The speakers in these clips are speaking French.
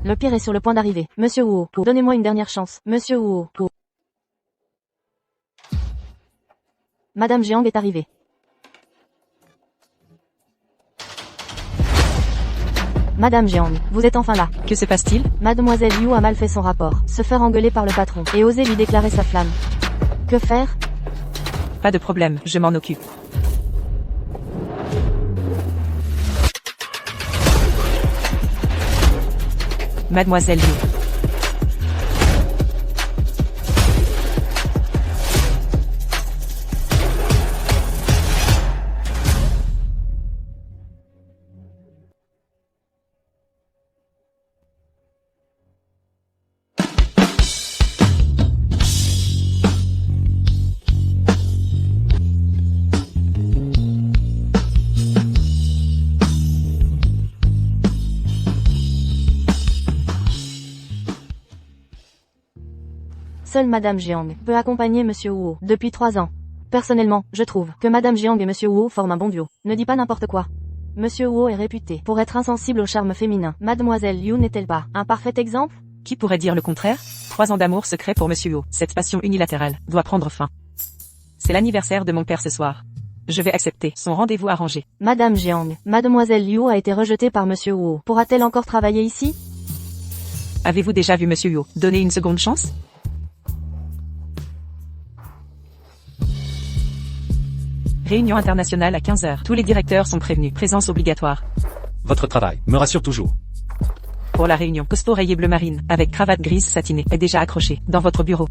Le pire est sur le point d'arriver. Monsieur Wu, donnez-moi une dernière chance. Monsieur Wu. Madame Jiang est arrivée. Madame Jiang, vous êtes enfin là. Que se passe-t-il? Mademoiselle Liu a mal fait son rapport. Se faire engueuler par le patron. Et oser lui déclarer sa flamme. Que faire? Pas de problème, je m'en occupe. Mademoiselle Liu. Seule Madame Jiang peut accompagner Monsieur Wu depuis 3 ans. Personnellement, je trouve que Madame Jiang et Monsieur Wu forment un bon duo. Ne dis pas n'importe quoi. Monsieur Wu est réputé pour être insensible au charme féminin. Mademoiselle Liu n'est-elle pas un parfait exemple? Qui pourrait dire le contraire? 3 ans d'amour secret pour Monsieur Yu. Cette passion unilatérale doit prendre fin. C'est l'anniversaire de mon père ce soir. Je vais accepter son rendez-vous arrangé. Madame Jiang, Mademoiselle Liu a été rejetée par Monsieur Wu. Pourra-t-elle encore travailler ici? Avez-vous déjà vu Monsieur Yu donner une seconde chance? Réunion internationale à 15h. Tous les directeurs sont prévenus. Présence obligatoire. Votre travail me rassure toujours. Pour la réunion, costume rayé bleu marine, avec cravate grise satinée, est déjà accroché dans votre bureau.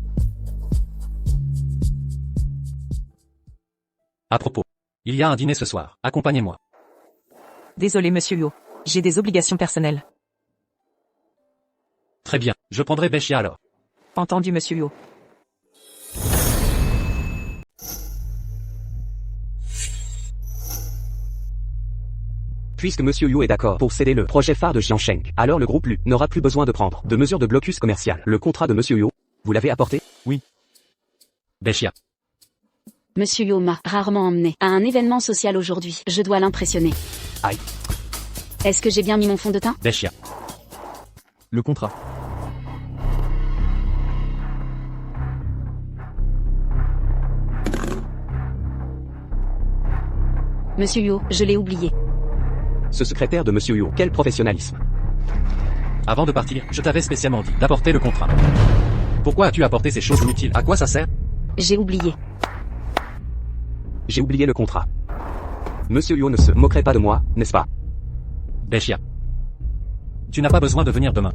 À propos, il y a un dîner ce soir. Accompagnez-moi. Désolé Monsieur Yu. J'ai des obligations personnelles. Très bien, je prendrai Béchia alors. Entendu Monsieur Yu. Puisque Monsieur Yu est d'accord pour céder le projet phare de Jiangsheng, alors le groupe Lu n'aura plus besoin de prendre de mesures de blocus commercial. Le contrat de Monsieur Yu, vous l'avez apporté? Oui. Béchia. Monsieur Yu m'a rarement emmené à un événement social aujourd'hui. Je dois l'impressionner. Aïe. Est-ce que j'ai bien mis mon fond de teint? Béchia. Le contrat. Monsieur Yu, je l'ai oublié. Ce secrétaire de Monsieur Yu, quel professionnalisme. Avant de partir, je t'avais spécialement dit d'apporter le contrat. Pourquoi as-tu apporté ces choses inutiles? À quoi ça sert? J'ai oublié. J'ai oublié le contrat. Monsieur Yu ne se moquerait pas de moi, n'est-ce pas? Béchia. Tu n'as pas besoin de venir demain.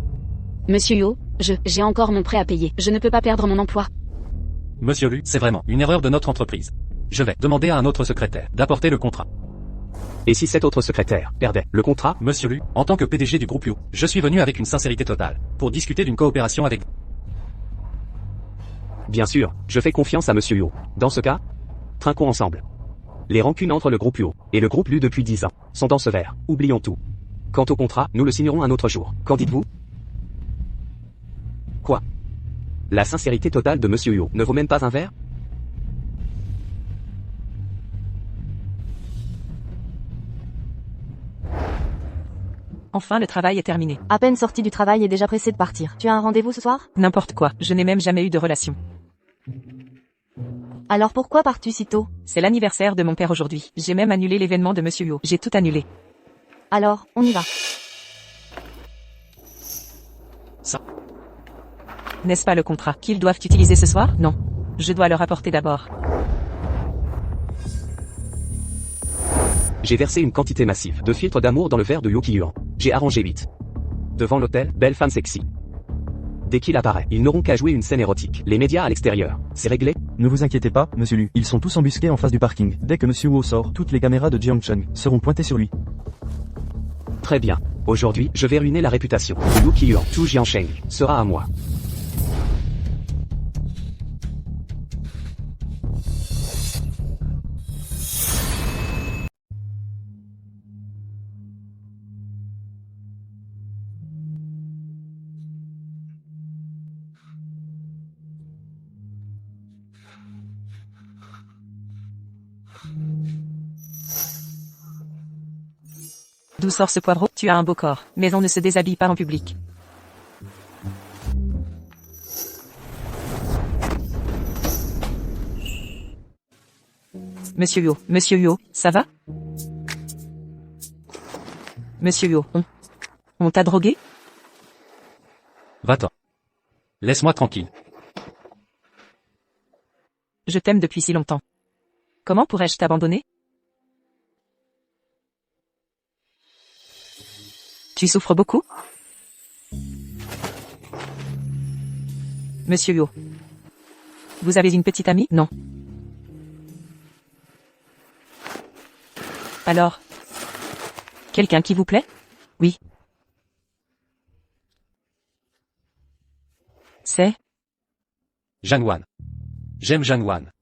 Monsieur Yu, j'ai encore mon prêt à payer. Je ne peux pas perdre mon emploi. Monsieur Lu, c'est vraiment une erreur de notre entreprise. Je vais demander à un autre secrétaire d'apporter le contrat. Et si cet autre secrétaire perdait le contrat? Monsieur Lu, en tant que PDG du groupe Yu, je suis venu avec une sincérité totale pour discuter d'une coopération avec... Bien sûr, je fais confiance à Monsieur Yu. Dans ce cas, trinquons ensemble. Les rancunes entre le groupe Yu et le groupe Lu depuis 10 ans sont dans ce verre. Oublions tout. Quant au contrat, nous le signerons un autre jour. Qu'en dites-vous? Quoi? La sincérité totale de Monsieur Yu ne vaut même pas un verre? Enfin le travail est terminé. À peine sorti du travail et déjà pressé de partir. Tu as un rendez-vous ce soir? N'importe quoi, je n'ai même jamais eu de relation. Alors pourquoi pars-tu si tôt? C'est l'anniversaire de mon père aujourd'hui. J'ai même annulé l'événement de Monsieur Yu. J'ai tout annulé. Alors, on y va. Ça. N'est-ce pas le contrat qu'ils doivent utiliser ce soir? Non. Je dois leur apporter d'abord. J'ai versé une quantité massive de filtres d'amour dans le verre de Yuki Yuan. J'ai arrangé 8. Devant l'hôtel, belle femme sexy. Dès qu'il apparaît, ils n'auront qu'à jouer une scène érotique. Les médias à l'extérieur. C'est réglé? Ne vous inquiétez pas, Monsieur Lu. Ils sont tous embusqués en face du parking. Dès que Monsieur Wu sort, toutes les caméras de Jiangsheng seront pointées sur lui. Très bien. Aujourd'hui, je vais ruiner la réputation de Yuki Yuan. Tout Jiangsheng sera à moi. D'où sort ce poivreau? Tu as un beau corps, mais on ne se déshabille pas en public. Monsieur Yo, ça va? Monsieur Yo, on t'a drogué? Va-t'en. Laisse-moi tranquille. Je t'aime depuis si longtemps. Comment pourrais-je t'abandonner? Tu souffres beaucoup? Monsieur Yo. Vous avez une petite amie? Non. Alors? Quelqu'un qui vous plaît? Oui. C'est? Janwan. J'aime Janwan.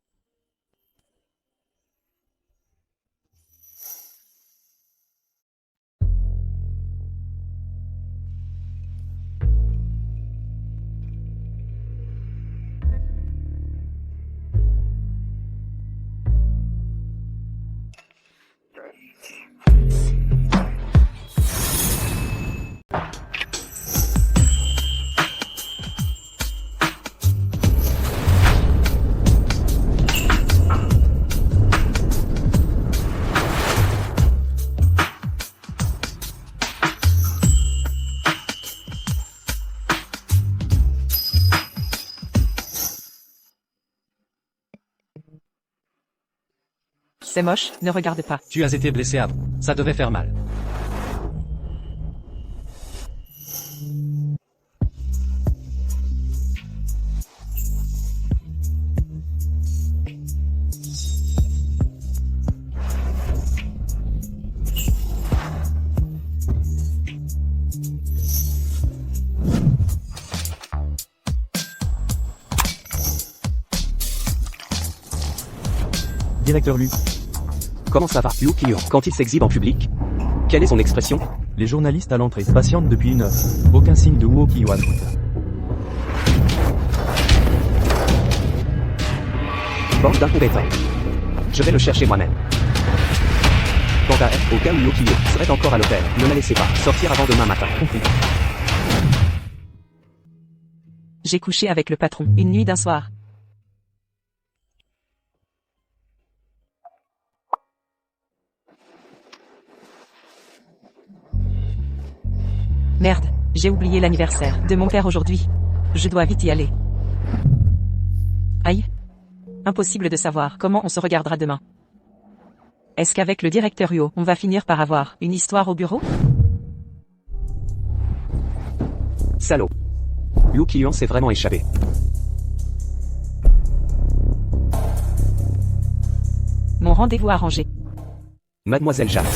C'est moche, ne regarde pas. Tu as été blessé avant. Ça devait faire mal. Directeur Lu. Comment ça va, Liu Qian, quand il s'exhibe en public? Quelle est son expression? Les journalistes à l'entrée patientent depuis 1 heure. Aucun signe de Wu Qiuan. Bande d'incompétents. Je vais le chercher moi-même. Quant à elle, au cas où Liu Qian serait encore à l'hôtel, ne la laissez pas sortir avant demain matin. Compris. J'ai couché avec le patron, une nuit d'un soir. Merde, j'ai oublié l'anniversaire de mon père aujourd'hui. Je dois vite y aller. Aïe. Impossible de savoir comment on se regardera demain. Est-ce qu'avec le directeur Yo, on va finir par avoir une histoire au bureau? Salaud. Liu Qian s'est vraiment échappé. Mon rendez-vous arrangé. Mademoiselle Zhang.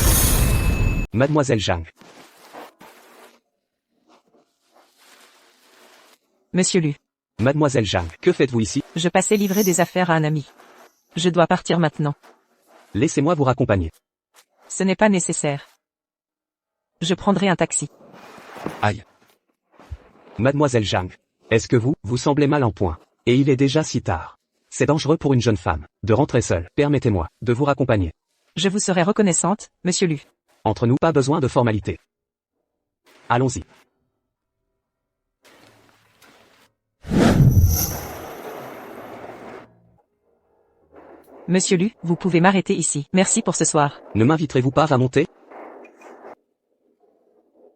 Mademoiselle Zhang. Monsieur Lu, Mademoiselle Zhang, que faites-vous ici? je passais livrer des affaires à un ami. Je dois partir maintenant. Laissez-moi vous raccompagner. Ce n'est pas nécessaire. Je prendrai un taxi. Aïe. Mademoiselle Zhang. Est-ce que vous semblez mal en point? Et il est déjà si tard. C'est dangereux pour une jeune femme de rentrer seule. Permettez-moi de vous raccompagner. Je vous serai reconnaissante, monsieur Lu. Entre nous, pas besoin de formalité. Allons-y. Monsieur Lu, vous pouvez m'arrêter ici. Merci pour ce soir. Ne m'inviterez-vous pas à monter?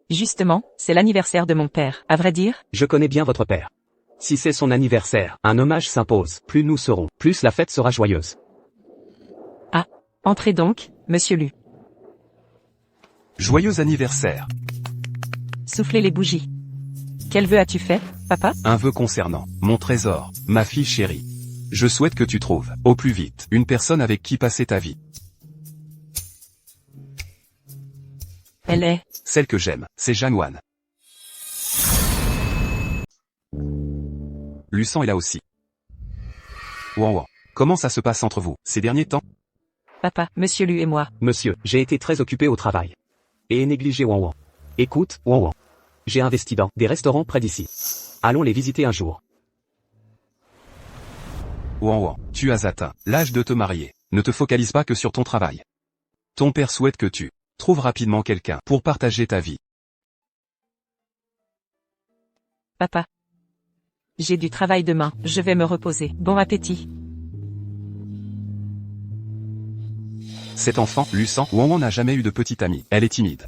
Justement, c'est l'anniversaire de mon père. À vrai dire, Je connais bien votre père. Si c'est son anniversaire, un hommage s'impose. Plus nous serons, plus la fête sera joyeuse. entrez donc, monsieur Lu. Joyeux anniversaire. Soufflez les bougies. Quel vœu as-tu fait, papa? Un vœu concernant mon trésor, ma fille chérie. Je souhaite que tu trouves, au plus vite, une personne avec qui passer ta vie. Elle est... Celle que j'aime, c'est Janwan. Lucan est là aussi. Wow. Comment ça se passe entre vous, ces derniers temps? Papa, monsieur Lu et moi. Monsieur, j'ai été très occupé au travail. Et ai négligé Wan. Écoute, Wan. J'ai investi dans des restaurants près d'ici. Allons les visiter un jour. Wan, tu as atteint l'âge de te marier. Ne te focalise pas que sur ton travail. Ton père souhaite que tu trouves rapidement quelqu'un pour partager ta vie. Papa. J'ai du travail demain, je vais me reposer. Bon appétit. Cet enfant, Lucent, Wanwan n'a jamais eu de petite amie. Elle est timide.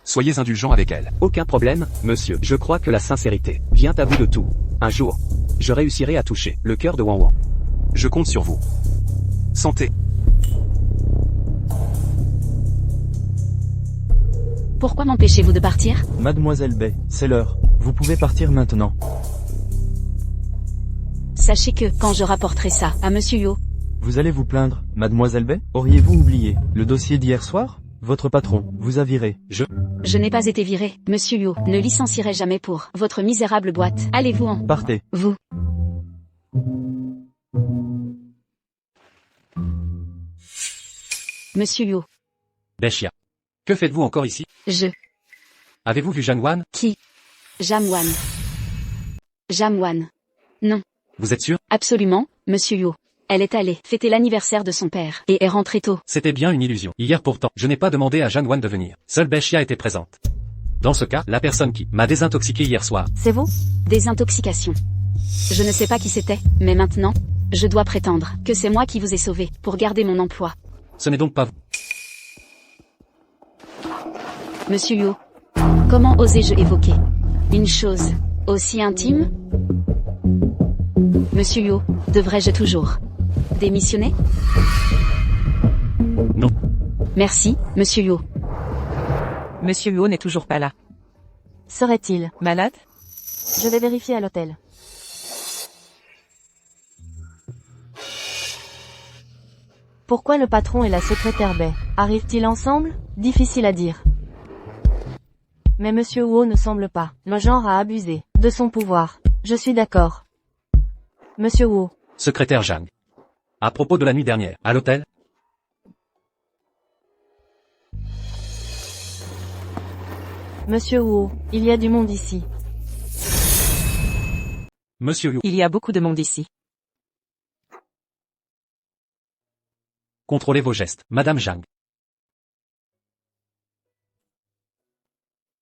Soyez indulgent avec elle. Aucun problème, monsieur. Je crois que la sincérité vient à bout de tout. Un jour, je réussirai à toucher le cœur de Wanwan. Je compte sur vous. Santé. Pourquoi m'empêchez-vous de partir? Mademoiselle Bay, c'est l'heure. Vous pouvez partir maintenant. Sachez que, quand je rapporterai ça à Monsieur Yo, Vous allez vous plaindre, Mademoiselle Bay? Auriez-vous oublié le dossier d'hier soir? Votre patron vous a viré. je n'ai pas été viré. Monsieur Yo ne licencierai jamais pour votre misérable boîte. Allez-vous en. Partez. Vous. Monsieur Yo, Beshia. Que faites-vous encore ici? je. Avez-vous vu Janwan? Qui? Jamwan. Jamwan. Non. Vous êtes sûr? Absolument, Monsieur Yo. Elle est allée fêter l'anniversaire de son père et est rentrée tôt. C'était bien une illusion. Hier pourtant, je n'ai pas demandé à Janwan de venir. Seule Beshia était présente. Dans ce cas, la personne qui m'a désintoxiqué hier soir. C'est vous? Désintoxication. Je ne sais pas qui c'était, mais maintenant, je dois prétendre que c'est moi qui vous ai sauvé pour garder mon emploi. Ce n'est donc pas vous. Monsieur Yo, comment osais-je évoquer une chose aussi intime? Monsieur Yo, devrais-je toujours démissionner? Non. Merci, Monsieur Yo. Monsieur Yo n'est toujours pas là. Serait-il? Malade? Je vais vérifier à l'hôtel. Pourquoi le patron et la secrétaire Bay arrivent-ils ensemble? Difficile à dire. Mais Monsieur Wu ne semble pas le genre à abuser de son pouvoir. Je suis d'accord. Monsieur Wu. Secrétaire Zhang. À propos de la nuit dernière, à l'hôtel? Monsieur Wu, il y a du monde ici. Monsieur Yu, Il y a beaucoup de monde ici. contrôlez vos gestes, Madame Zhang.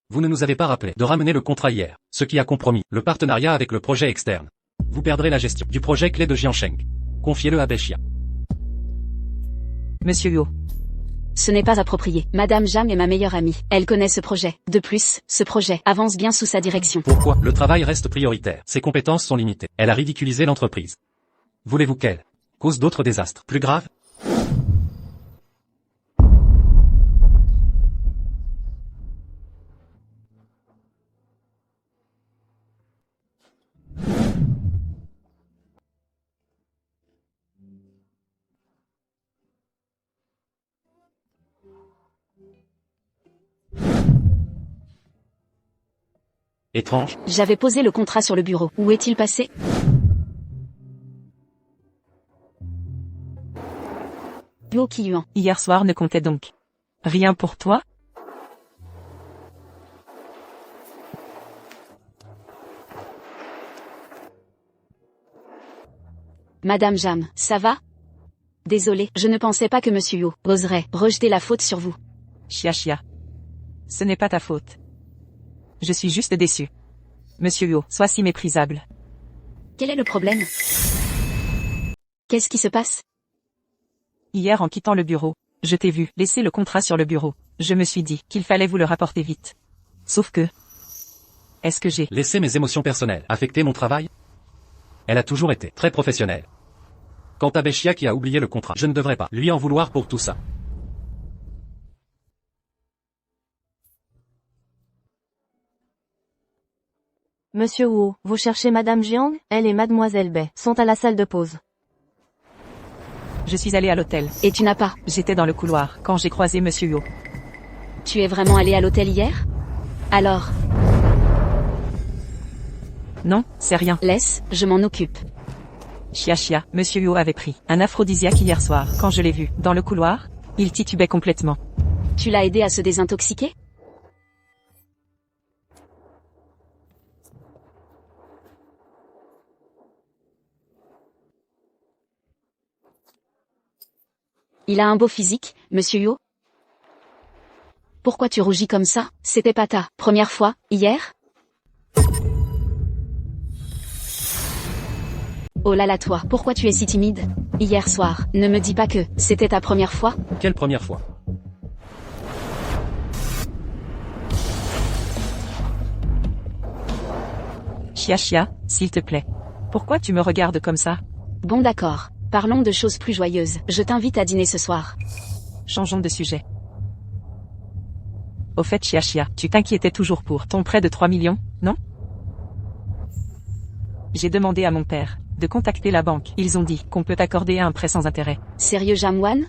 Vous ne nous avez pas rappelé de ramener le contrat hier, ce qui a compromis le partenariat avec le projet externe. Vous perdrez la gestion du projet clé de Jiansheng. Confiez-le à Beshia. Monsieur Yo. Ce n'est pas approprié. Madame Jam est ma meilleure amie. Elle connaît ce projet. De plus, ce projet avance bien sous sa direction. Pourquoi? Le travail reste prioritaire. Ses compétences sont limitées. Elle a ridiculisé l'entreprise. Voulez-vous qu'elle cause d'autres désastres plus graves? Étrange. J'avais posé le contrat sur le bureau. Où est-il passé? Yo Kyuan. Hier soir ne comptait donc rien pour toi? Madame Jam, ça va? Désolé, je ne pensais pas que Monsieur Yo oserait rejeter la faute sur vous. Chia chia. Ce n'est pas ta faute. Je suis juste déçu. Monsieur Yo, sois si méprisable. Quel est le problème? Qu'est-ce qui se passe? Hier en quittant le bureau, je t'ai vu laisser le contrat sur le bureau. Je me suis dit qu'il fallait vous le rapporter vite. Sauf que... Est-ce que j'ai... Laissez mes émotions personnelles affecter mon travail? Elle a toujours été très professionnelle. Quant à Beshia qui a oublié le contrat, je ne devrais pas lui en vouloir pour tout ça. Monsieur Wu, vous cherchez Madame Jiang? Elle et Mademoiselle Bay sont à la salle de pause. Je suis allé à l'hôtel. Et tu n'as pas. J'étais dans le couloir quand j'ai croisé Monsieur Yo. Tu es vraiment allé à l'hôtel hier? Alors, Non, c'est rien. laisse, je m'en occupe. Chia chia, Monsieur Yo avait pris un aphrodisiaque hier soir. Quand je l'ai vu dans le couloir, il titubait complètement. Tu l'as aidé à se désintoxiquer? Il a un beau physique, Monsieur Yo. Pourquoi tu rougis comme ça? C'était pas ta première fois, hier? Oh là là toi, pourquoi tu es si timide? Hier soir, ne me dis pas que c'était ta première fois? Quelle première fois? Chia, s'il te plaît. Pourquoi tu me regardes comme ça? Bon d'accord, parlons de choses plus joyeuses. Je t'invite à dîner ce soir. Changeons de sujet. Au fait Chia, tu t'inquiétais toujours pour ton prêt de 3 millions, non? J'ai demandé à mon père de contacter la banque. Ils ont dit qu'on peut accorder un prêt sans intérêt. Sérieux Jamwan?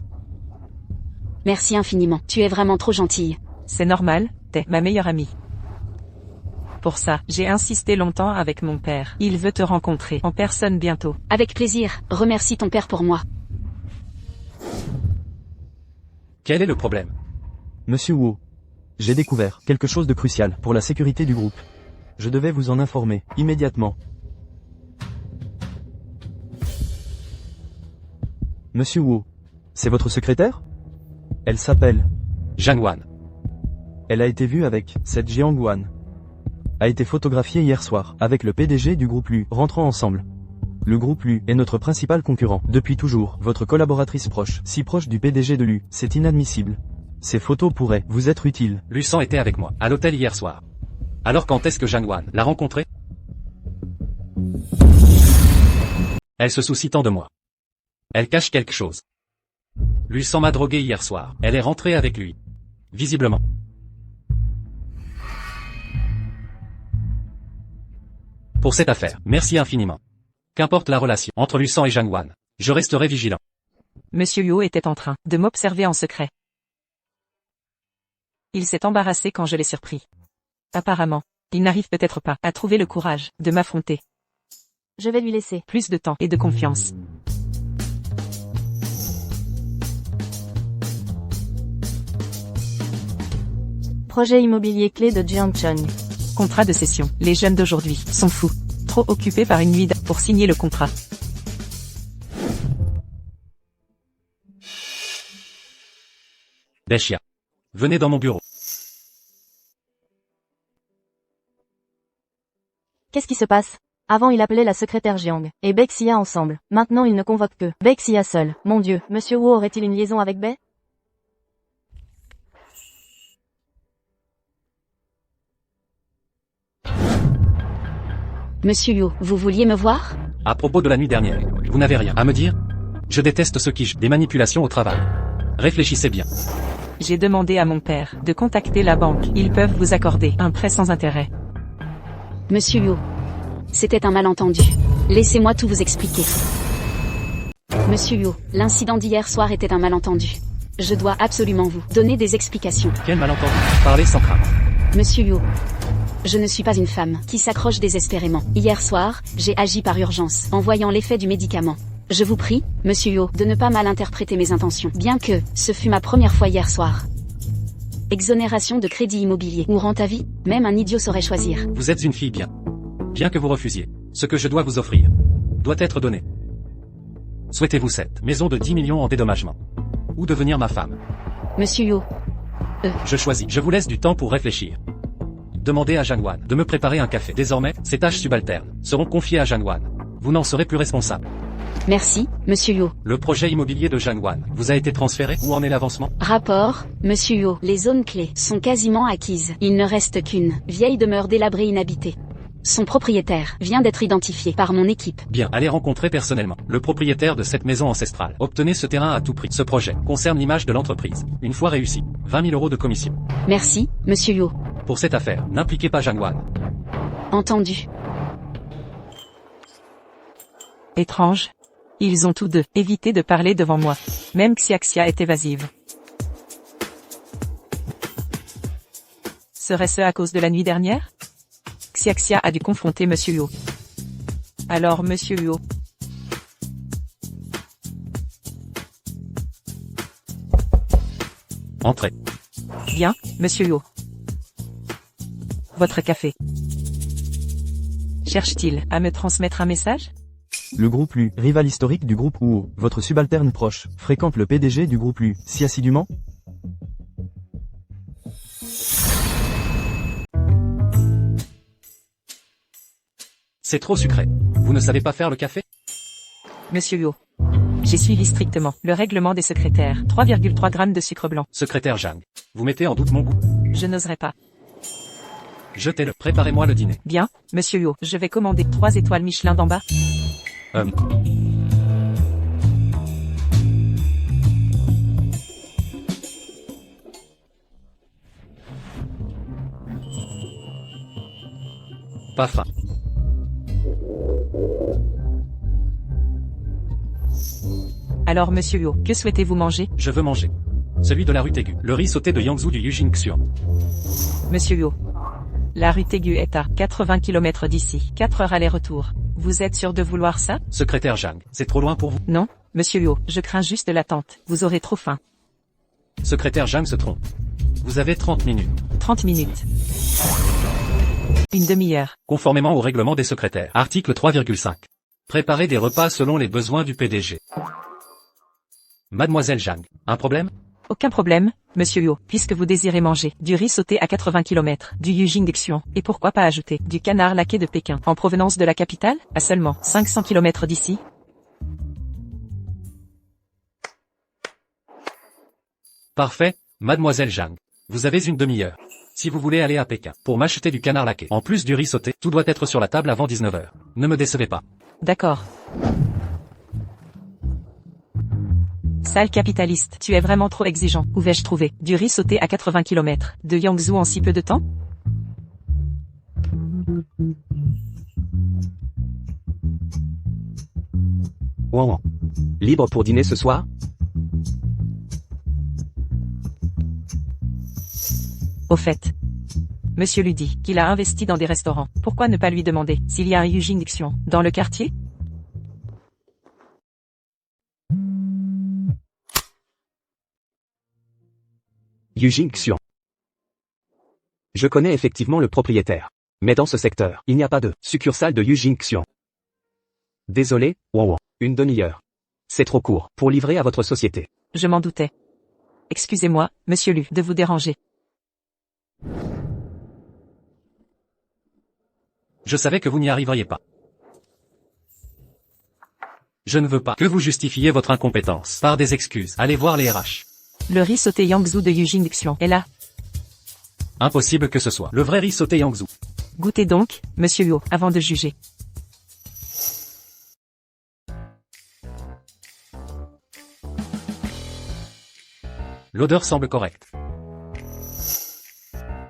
Merci infiniment, tu es vraiment trop gentille. C'est normal, t'es ma meilleure amie. Pour ça, j'ai insisté longtemps avec mon père. Il veut te rencontrer en personne bientôt. Avec plaisir, remercie ton père pour moi. Quel est le problème? Monsieur Wu, j'ai découvert quelque chose de crucial pour la sécurité du groupe. Je devais vous en informer, immédiatement. Monsieur Wu, c'est votre secrétaire? Elle s'appelle. Zhang Wan. Elle a été vue avec cette Jiang Wan. A été photographiée hier soir avec le PDG du groupe Lu, rentrant ensemble. Le groupe Lu est notre principal concurrent depuis toujours. Votre collaboratrice proche, si proche du PDG de Lu, c'est inadmissible. Ces photos pourraient vous être utiles. Lucan était avec moi, à l'hôtel hier soir. Alors quand est-ce que Zhang Wan l'a rencontré? Elle se soucie tant de moi. Elle cache quelque chose. Lucan m'a drogué hier soir. Elle est rentrée avec lui. Visiblement. Pour cette affaire, merci infiniment. Qu'importe la relation entre Lucan et Zhang Wan, je resterai vigilant. Monsieur Yo était en train de m'observer en secret. Il s'est embarrassé quand je l'ai surpris. Apparemment, il n'arrive peut-être pas à trouver le courage de m'affronter. Je vais lui laisser. Plus de temps et de confiance. Projet immobilier clé de Jiangcheng. Contrat de cession. Les jeunes d'aujourd'hui sont fous. Trop occupés par une nuit pour signer le contrat. Bexia. Venez dans mon bureau. Qu'est-ce qui se passe? Avant il appelait la secrétaire Jiang et Bexia ensemble. Maintenant il ne convoque que Bexia seul. Mon Dieu, Monsieur Wu aurait-il une liaison avec Bei? Monsieur Yo, vous vouliez me voir? À propos de la nuit dernière, vous n'avez rien à me dire? Je déteste ceux qui jouent des manipulations au travail. Réfléchissez bien. J'ai demandé à mon père de contacter la banque. Ils peuvent vous accorder un prêt sans intérêt. Monsieur Yo, c'était un malentendu. Laissez-moi tout vous expliquer. Monsieur Yo, l'incident d'hier soir était un malentendu. Je dois absolument vous donner des explications. Quel malentendu? Parlez sans crainte. Monsieur Yo, je ne suis pas une femme qui s'accroche désespérément. Hier soir, j'ai agi par urgence, en voyant l'effet du médicament. Je vous prie, Monsieur Yo, de ne pas mal interpréter mes intentions, bien que ce fut ma première fois hier soir. Exonération de crédit immobilier ou rente à vie, même un idiot saurait choisir. Vous êtes une fille bien. Bien que vous refusiez, ce que je dois vous offrir doit être donné. Souhaitez-vous cette maison de 10 millions en dédommagement? Ou devenir ma femme? Monsieur Yo, Je choisis. Je vous laisse du temps pour réfléchir. Demandez à Zhang Wan de me préparer un café. Désormais, ces tâches subalternes seront confiées à Zhang Wan. Vous n'en serez plus responsable. merci, Monsieur Yo. Le projet immobilier de Zhang Wan vous a été transféré? Où en est l'avancement? Rapport, Monsieur Yo. Les zones clés sont quasiment acquises. Il ne reste qu'une vieille demeure délabrée inhabitée. Son propriétaire vient d'être identifié par mon équipe. Bien, allez rencontrer personnellement le propriétaire de cette maison ancestrale. Obtenez ce terrain à tout prix. Ce projet concerne l'image de l'entreprise. Une fois réussi, 20 000 € de commission. Merci, Monsieur Yo. Pour cette affaire, n'impliquez pas Zhang Wan. Entendu. Étrange. Ils ont tous deux évité de parler devant moi. Même Xiaxia est évasive. Serait-ce à cause de la nuit dernière? Xiaxia a dû confronter Monsieur Yo. Alors Monsieur Yo. Entrez. Bien, Monsieur Yo. Votre café. Cherche-t-il à me transmettre un message? Le groupe Lu, rival historique du groupe Wu, votre subalterne proche, fréquente le PDG du groupe Lu, si assidûment? C'est trop sucré. Vous ne savez pas faire le café? Monsieur Yo. J'ai suivi strictement le règlement des secrétaires. 3,3 grammes de sucre blanc. Secrétaire Zhang. Vous mettez en doute mon goût? Je n'oserais pas. Jetez-le. Préparez-moi le dîner. Bien, Monsieur Yo. Je vais commander 3 étoiles Michelin d'en bas. Pas faim. Alors Monsieur Yo, que souhaitez-vous manger? Je veux manger. Celui de la rue Tégu. Le riz sauté de Yangzhou du Yujingxian. Monsieur Yo. La rue Tégu est à 80 km d'ici. 4 heures aller-retour. Vous êtes sûr de vouloir ça? Secrétaire Zhang. C'est trop loin pour vous? Non, Monsieur Yo, je crains juste l'attente. Vous aurez trop faim. Secrétaire Zhang se trompe. Vous avez 30 minutes. 30 minutes. Une demi-heure. Conformément au règlement des secrétaires. Article 3,5. Préparer des repas selon les besoins du PDG. Mademoiselle Zhang. Un problème? Aucun problème, Monsieur Yo, puisque vous désirez manger du riz sauté à 80 km, du Yujingxian, et pourquoi pas ajouter du canard laqué de Pékin, en provenance de la capitale, à seulement 500 km d'ici. Parfait, Mademoiselle Zhang. Vous avez une demi-heure. Si vous voulez aller à Pékin, pour m'acheter du canard laqué, en plus du riz sauté, tout doit être sur la table avant 19h. Ne me décevez pas. D'accord. Sale capitaliste, tu es vraiment trop exigeant. Où vais-je trouver du riz sauté à 80 km de Yangzhou en si peu de temps? Ouan. Libre pour dîner ce soir? Au fait, Monsieur lui dit qu'il a investi dans des restaurants. Pourquoi ne pas lui demander s'il y a un Yujingxian dans le quartier? Yujingxian. Je connais effectivement le propriétaire. Mais dans ce secteur, il n'y a pas de succursale de Yujingxian. Désolé, Ouan. Une demi-heure. C'est trop court pour livrer à votre société. Je m'en doutais. Excusez-moi, Monsieur Lu, de vous déranger. Je savais que vous n'y arriveriez pas. Je ne veux pas que vous justifiez votre incompétence par des excuses. Allez voir les RH. Le riz sauté Yangzhou de Yujingxian est là. Impossible que ce soit le vrai riz sauté Yangzhou. Goûtez donc, Monsieur Yo, avant de juger. L'odeur semble correcte.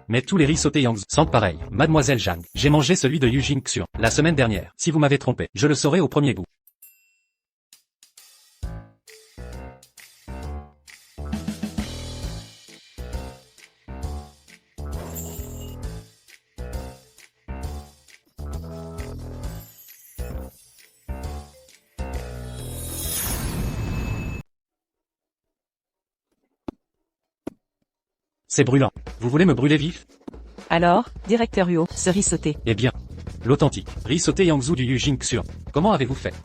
Mais tous les riz sautés Yangzhou sentent pareil. Mademoiselle Zhang, j'ai mangé celui de Yujingxian la semaine dernière. Si vous m'avez trompé, je le saurai au premier goût. C'est brûlant. Vous voulez me brûler vif? Alors, directeur Yo, ce riz sauté. Eh bien, l'authentique riz sauté Yangzhou du Yujingxian. Comment avez-vous fait?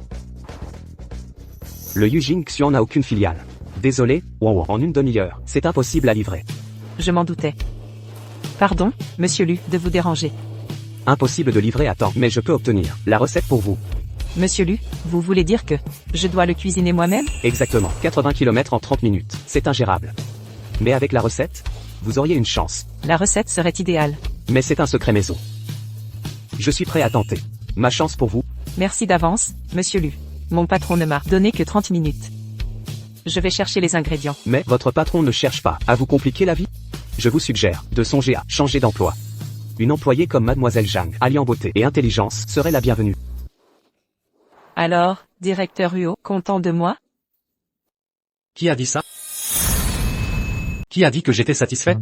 Le Yujingxian n'a aucune filiale. Désolé, Ouan. En une demi-heure, c'est impossible à livrer. Je m'en doutais. Pardon, Monsieur Lu, de vous déranger. Impossible de livrer à temps, mais je peux obtenir la recette pour vous. Monsieur Lu, vous voulez dire que je dois le cuisiner moi-même? Exactement. 80 km en 30 minutes. C'est ingérable. Mais avec la recette, vous auriez une chance. La recette serait idéale. Mais c'est un secret maison. Je suis prêt à tenter. Ma chance pour vous. Merci d'avance, Monsieur Lu. Mon patron ne m'a donné que 30 minutes. Je vais chercher les ingrédients. Mais votre patron ne cherche pas à vous compliquer la vie. Je vous suggère de songer à changer d'emploi. Une employée comme Mademoiselle Zhang, alliant beauté et intelligence, serait la bienvenue. Alors, directeur Huo, content de moi? Qui a dit ça? Qui a dit que j'étais satisfaite?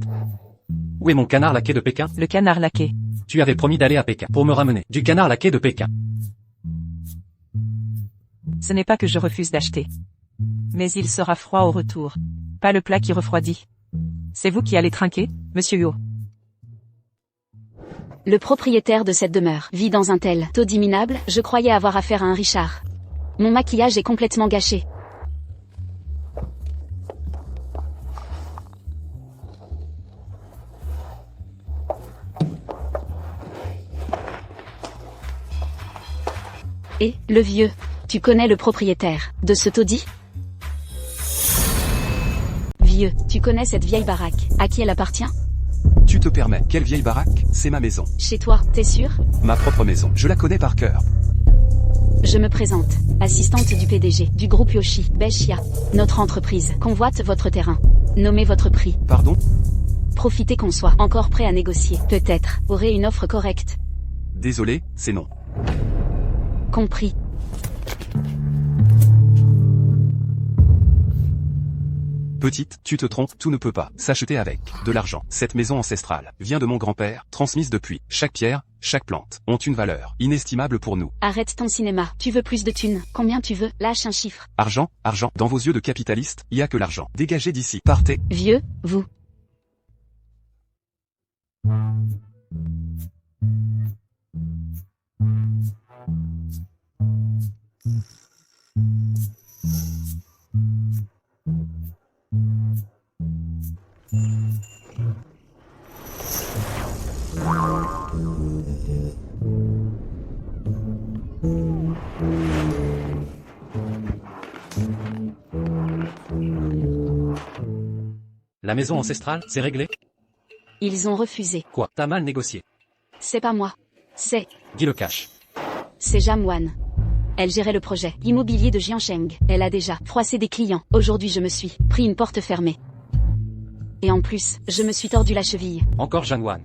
Où est mon canard laqué de Pékin? Le canard laqué. Tu avais promis d'aller à Pékin pour me ramener du canard laqué de Pékin. Ce n'est pas que je refuse d'acheter. Mais il sera froid au retour. Pas le plat qui refroidit. C'est vous qui allez trinquer, Monsieur Huo. Le propriétaire de cette demeure vit dans un tel taudis minable, je croyais avoir affaire à un Richard. Mon maquillage est complètement gâché. Et, le vieux, Tu connais le propriétaire de ce taudis? Vieux, tu connais cette vieille baraque. À qui elle appartient? Tu te permets, quelle vieille baraque? C'est ma maison. Chez toi, t'es sûr? Ma propre maison. Je la connais par cœur. Je me présente, assistante du PDG, du groupe Yoshi, Beshia. Notre entreprise convoite votre terrain. Nommez votre prix. Pardon? Profitez qu'on soit encore prêt à négocier. Peut-être, aurez une offre correcte. Désolé, c'est non. Compris. Petite, tu te trompes, tout ne peut pas s'acheter avec de l'argent. Cette maison ancestrale vient de mon grand-père, transmise depuis. Chaque pierre, chaque plante ont une valeur inestimable pour nous. Arrête ton cinéma. Tu veux plus de thunes? Combien tu veux? Lâche un chiffre. Argent, argent, dans vos yeux de capitaliste, il y a que l'argent. Dégagez d'ici, partez. Vieux, vous. La maison ancestrale, c'est réglé? Ils ont refusé. Quoi? T'as mal négocié. C'est pas moi. C'est Dis le cash. Jamwan. Elle gérait le projet immobilier de Jiansheng. Elle a déjà froissé des clients. Aujourd'hui je me suis pris une porte fermée. Et en plus, je me suis tordu la cheville. Encore Jiangwan.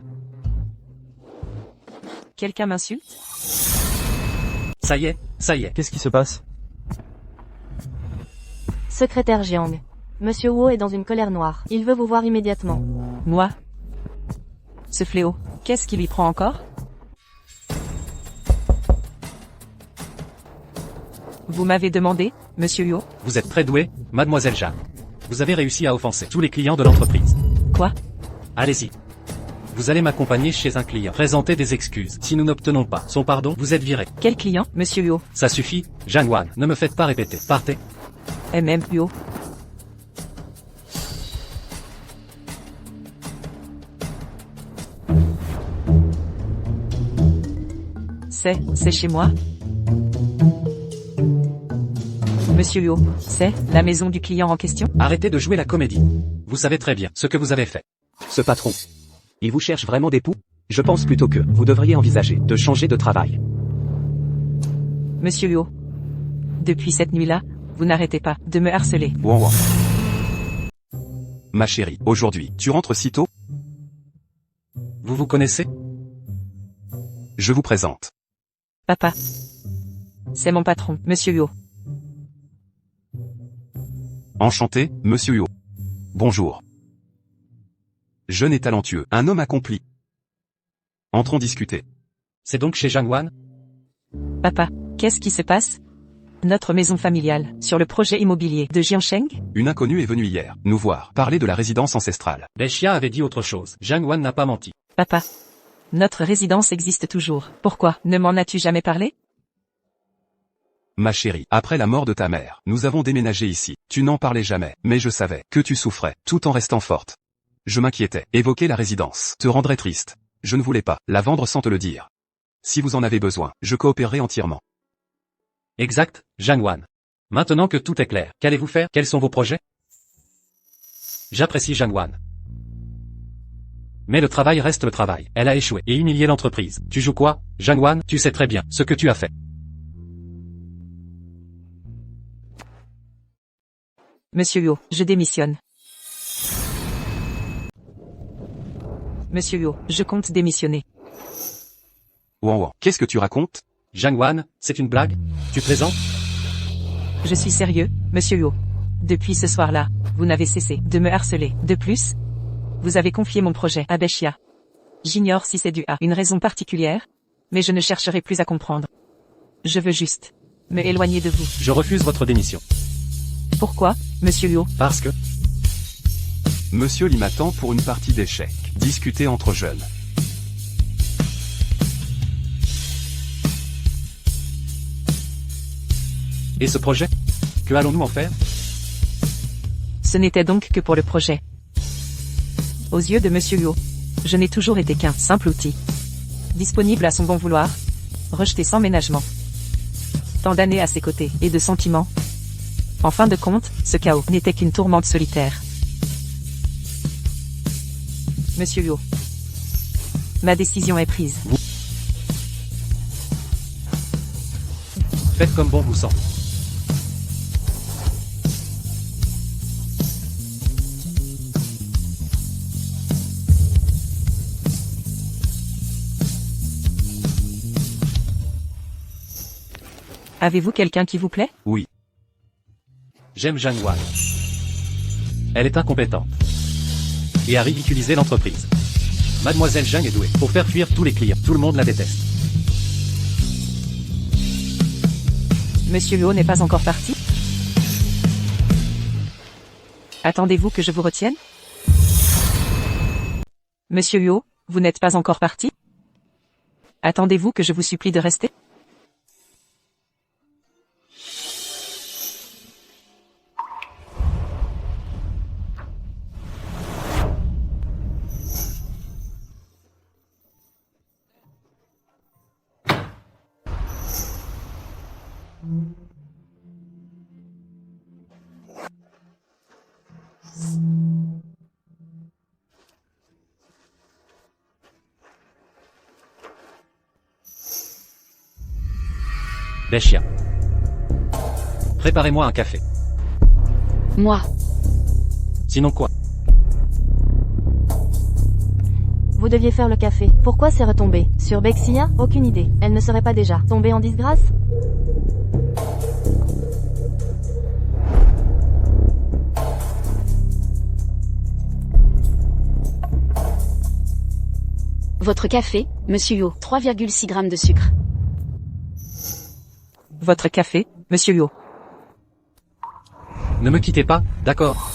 Quelqu'un m'insulte? Ça y est, ça y est. Qu'est-ce qui se passe? Secrétaire Jiang. Monsieur Wu est dans une colère noire. Il veut vous voir immédiatement. Moi? Ce fléau, qu'est-ce qui lui prend encore? Vous m'avez demandé, monsieur Yo? Vous êtes très doué, mademoiselle Jeanne. Vous avez réussi à offenser tous les clients de l'entreprise. Quoi? Allez-y. Vous allez m'accompagner chez un client. Présentez des excuses. Si nous n'obtenons pas son pardon, vous êtes viré. Quel client, monsieur Yo? Ça suffit, Jiangwan. Ne me faites pas répéter. Partez. MM Yo. C'est chez moi? Monsieur Yo, c'est la maison du client en question? Arrêtez de jouer la comédie. Vous savez très bien ce que vous avez fait. Ce patron. Il vous cherche vraiment des poux? Je pense plutôt que vous devriez envisager de changer de travail. Monsieur Yo. Depuis cette nuit-là, vous n'arrêtez pas de me harceler. Wow, wow. Ma chérie, aujourd'hui, tu rentres si tôt? Vous vous connaissez? Je vous présente. Papa. C'est mon patron, monsieur Yo. Enchanté, monsieur Yo. Bonjour. Jeune et talentueux, un homme accompli. Entrons discuter. C'est donc chez Jiangwan? Papa, qu'est-ce qui se passe? Notre maison familiale, sur le projet immobilier de Jiansheng? Une inconnue est venue hier, nous voir, parler de la résidence ancestrale. Beshia avait dit autre chose. Jiangwan n'a pas menti. Papa. Notre résidence existe toujours. Pourquoi ne m'en as-tu jamais parlé? Ma chérie, après la mort de ta mère, nous avons déménagé ici. Tu n'en parlais jamais, mais je savais que tu souffrais, tout en restant forte. Je m'inquiétais. Évoquer la résidence te rendrait triste. Je ne voulais pas la vendre sans te le dire. Si vous en avez besoin, je coopérerai entièrement. Exact, Jiangwan. Maintenant que tout est clair, qu'allez-vous faire? Quels sont vos projets? J'apprécie Jiangwan. Mais le travail reste le travail. Elle a échoué et humilié l'entreprise. Tu joues quoi, Jiangwan? Tu sais très bien ce que tu as fait. Monsieur Yo, je démissionne. Monsieur Yo, je compte démissionner. Wow, qu'est-ce que tu racontes? Jiangwan, c'est une blague? Tu plaisantes? Je suis sérieux, monsieur Yo. Depuis ce soir-là, vous n'avez cessé de me harceler. De plus, vous avez confié mon projet à Beshia. J'ignore si c'est dû à une raison particulière, mais je ne chercherai plus à comprendre. Je veux juste me éloigner de vous. Je refuse votre démission. Pourquoi, monsieur Yo? Parce que... Monsieur Lee m'attend pour une partie d'échecs. Discuter entre jeunes. Et ce projet? Que allons-nous en faire? Ce n'était donc que pour le projet. Aux yeux de monsieur Yo, je n'ai toujours été qu'un simple outil. Disponible à son bon vouloir, rejeté sans ménagement. Tant d'années à ses côtés, et de sentiments. En fin de compte, ce chaos n'était qu'une tourmente solitaire. Monsieur Luo. Ma décision est prise. Faites comme bon vous semble. Avez-vous quelqu'un qui vous plaît? Oui. J'aime Zhang Wan. Elle est incompétente. Et a ridiculisé l'entreprise. Mademoiselle Zhang est douée pour faire fuir tous les clients. Tout le monde la déteste. Monsieur Luo n'est pas encore parti? Attendez-vous que je vous retienne? Monsieur Luo, vous n'êtes pas encore parti? Attendez-vous que je vous supplie de rester? Beshia. Préparez-moi un café. Moi. Sinon quoi? Vous deviez faire le café. Pourquoi c'est retombé? Sur Bexia? Aucune idée. Elle ne serait pas déjà tombée en disgrâce? Votre café, Monsieur Yo. 3,6 grammes de sucre. Votre café, Monsieur Luo. Ne me quittez pas, d'accord?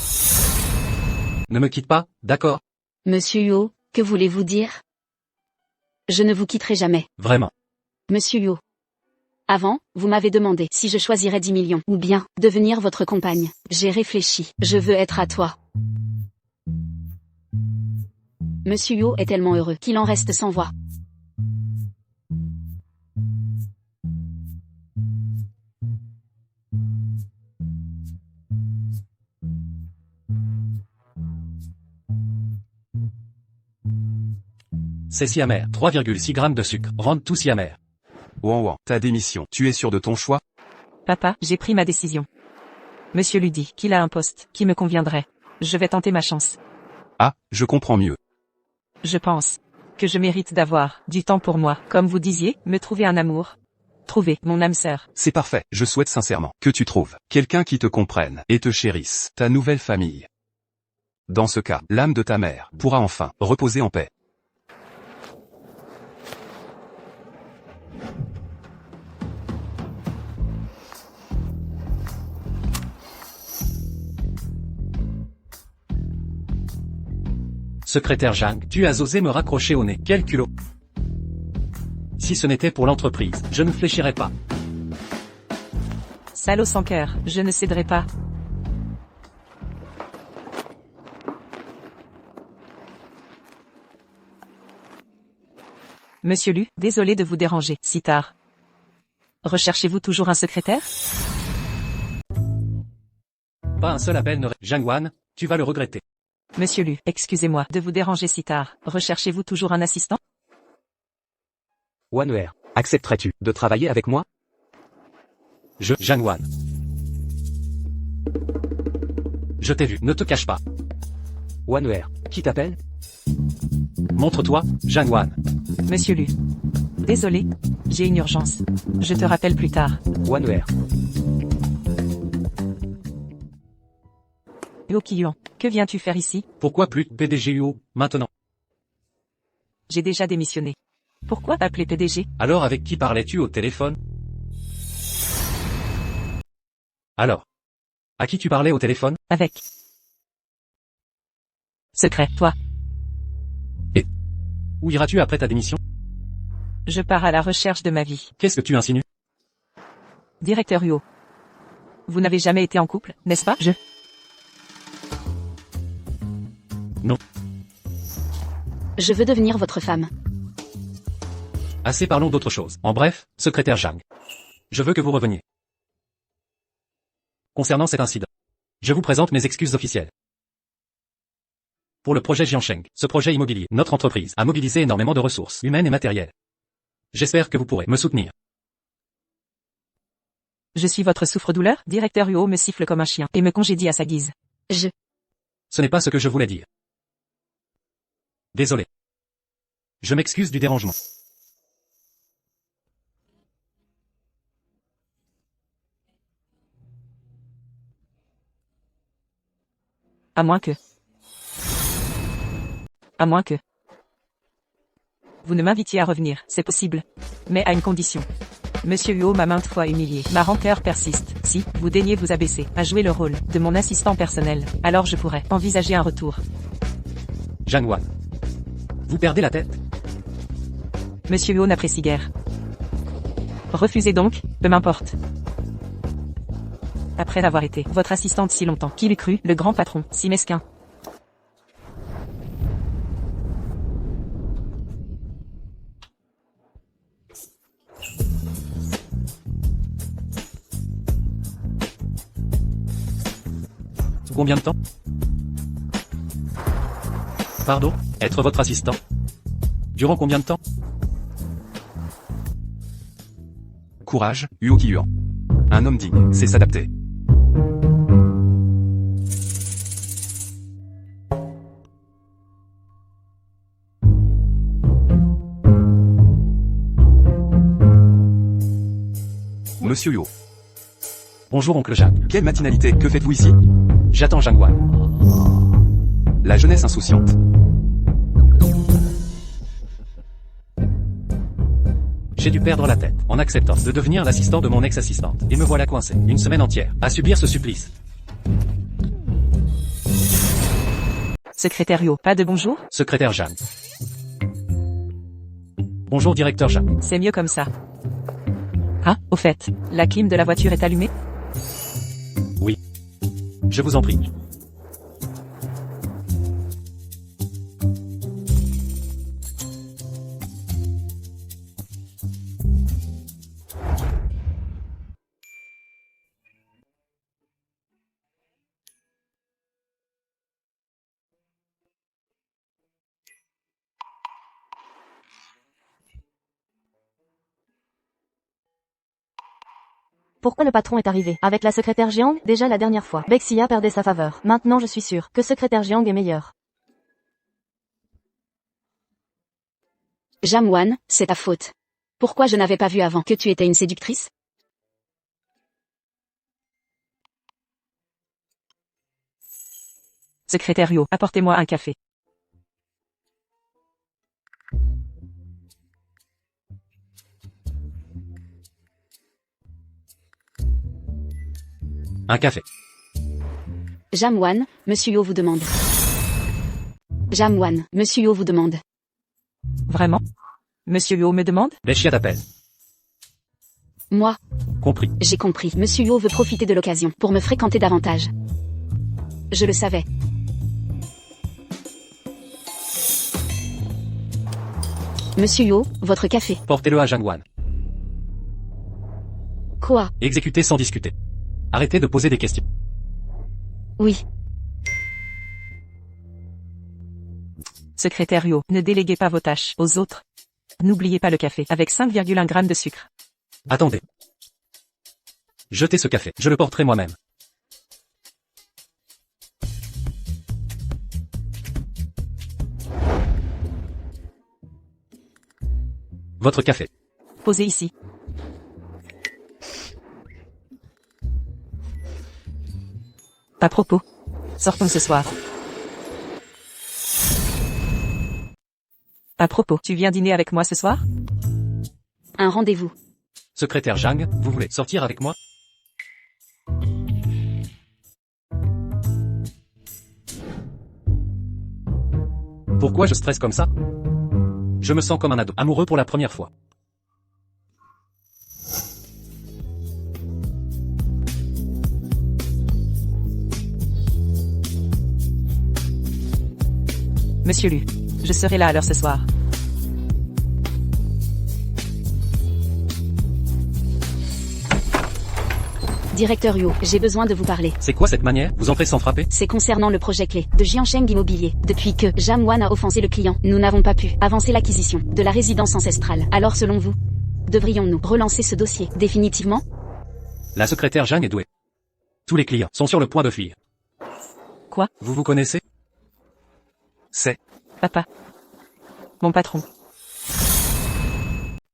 Ne me quitte pas, d'accord? Monsieur Yo, que voulez-vous dire? Je ne vous quitterai jamais. Vraiment. Monsieur Yo. Avant, vous m'avez demandé si je choisirais 10 millions ou bien devenir votre compagne. J'ai réfléchi. Je veux être à toi. Monsieur Yo est tellement heureux qu'il en reste sans voix. C'est si amer. 3,6 grammes de sucre. Rendent tout si amer. Wan Wan, ta démission. Tu es sûr de ton choix? Papa, j'ai pris ma décision. Monsieur lui dit qu'il a un poste qui me conviendrait. Je vais tenter ma chance. Ah, je comprends mieux. Je pense que je mérite d'avoir du temps pour moi. Comme vous disiez, me trouver un amour. Trouver mon âme sœur. C'est parfait. Je souhaite sincèrement que tu trouves quelqu'un qui te comprenne et te chérisse, ta nouvelle famille. Dans ce cas, l'âme de ta mère pourra enfin reposer en paix. Secrétaire Zhang, tu as osé me raccrocher au nez. Quel culot. Si ce n'était pour l'entreprise, je ne fléchirais pas. Salaud sans cœur, je ne céderai pas. Monsieur Lu, désolé de vous déranger si tard. Recherchez-vous toujours un secrétaire? Pas un seul appel ne... Zhang Wan, tu vas le regretter. Monsieur Lu, excusez-moi de vous déranger si tard. Recherchez-vous toujours un assistant? Wanwer, accepterais-tu de travailler avec moi? Zhang Wan. Je t'ai vu, ne te cache pas. Wanwer, qui t'appelle? Montre-toi, Zhang Wan. Monsieur Lu. Désolé, j'ai une urgence. Je te rappelle plus tard. Wanwer. Yo Qiyuan, que viens-tu faire ici? Pourquoi plus PDG UO, maintenant? J'ai déjà démissionné. Pourquoi appeler PDG? Alors avec qui parlais-tu au téléphone? Alors. À qui tu parlais au téléphone? Avec. Secret, toi. Où iras-tu après ta démission? Je pars à la recherche de ma vie. Qu'est-ce que tu insinues? Directeur UO. Vous n'avez jamais été en couple, n'est-ce pas? Non. Je veux devenir votre femme. Assez parlons d'autre chose. En bref, secrétaire Zhang. Je veux que vous reveniez. Concernant cet incident, je vous présente mes excuses officielles. Pour le projet Jiansheng, ce projet immobilier, notre entreprise a mobilisé énormément de ressources humaines et matérielles. J'espère que vous pourrez me soutenir. Je suis votre souffre-douleur. Directeur Huo me siffle comme un chien et me congédie à sa guise. Ce n'est pas ce que je voulais dire. Désolé. Je m'excuse du dérangement. À moins que... Vous ne m'invitiez à revenir, c'est possible. Mais à une condition. Monsieur Huo m'a maintes fois humilié. Ma rancœur persiste. Si, vous daignez vous abaisser, à jouer le rôle de mon assistant personnel, alors je pourrais envisager un retour. Zhang Wan. Vous perdez la tête? Monsieur Huo n'apprécie guère. Refusez donc, peu m'importe. Après avoir été votre assistante si longtemps, qui l'eût cru, le grand patron, si mesquin. Combien de temps? Pardon? Être votre assistant? Durant combien de temps? Courage, Huo Qiyuan. Un homme digne, c'est s'adapter. Monsieur Huo. Bonjour oncle Jacques. Quelle matinalité, que faites-vous ici? J'attends Zhang Wan. La jeunesse insouciante. J'ai dû perdre la tête en acceptant de devenir l'assistant de mon ex-assistante. Et me voilà coincé, une semaine entière, à subir ce supplice. Secrétaire Huo, pas de bonjour? Secrétaire Zhang. Bonjour directeur Zhang. C'est mieux comme ça. Ah, au fait, la clim de la voiture est allumée? Oui. Je vous en prie. Pourquoi le patron est arrivé avec la secrétaire Jiang? Déjà la dernière fois, Bexia perdait sa faveur. Maintenant je suis sûr que secrétaire Jiang est meilleur. Zhang Wan, c'est ta faute. Pourquoi je n'avais pas vu avant que tu étais une séductrice? Secrétaire Huo, apportez-moi un café. Un café. Zhang Wan, Monsieur Huo vous demande. Zhang Wan, Monsieur Huo vous demande. Vraiment? Monsieur Huo me demande? Bexia t'appelle. Moi, Compris. j'ai compris. Monsieur Huo veut profiter de l'occasion pour me fréquenter davantage. Je le savais. Monsieur Huo, votre café. Portez-le à Zhang Wan. Quoi? Exécutez sans discuter. Arrêtez de poser des questions. Oui. Secrétaire Huo, ne déléguez pas vos tâches aux autres. N'oubliez pas le café avec 5,1 g de sucre. Attendez. Jetez ce café. Je le porterai moi-même. Votre café. Posez ici. À propos. Sortons ce soir. À propos, tu viens dîner avec moi ce soir? Un rendez-vous. Secrétaire Zhang, vous voulez sortir avec moi? Pourquoi je stresse comme ça? Je me sens comme un ado, amoureux pour la première fois. Monsieur Lu, je serai là à l'heure ce soir. Directeur Yu, j'ai besoin de vous parler. C'est quoi cette manière? Vous entrez sans frapper? C'est concernant le projet clé de Jiansheng Immobilier. Depuis que Jamwan a offensé le client, nous n'avons pas pu avancer l'acquisition de la résidence ancestrale. Alors selon vous, devrions-nous relancer ce dossier définitivement? La secrétaire Zhang est douée. Tous les clients sont sur le point de fuir. Quoi? Vous vous connaissez? C'est Papa. Mon patron.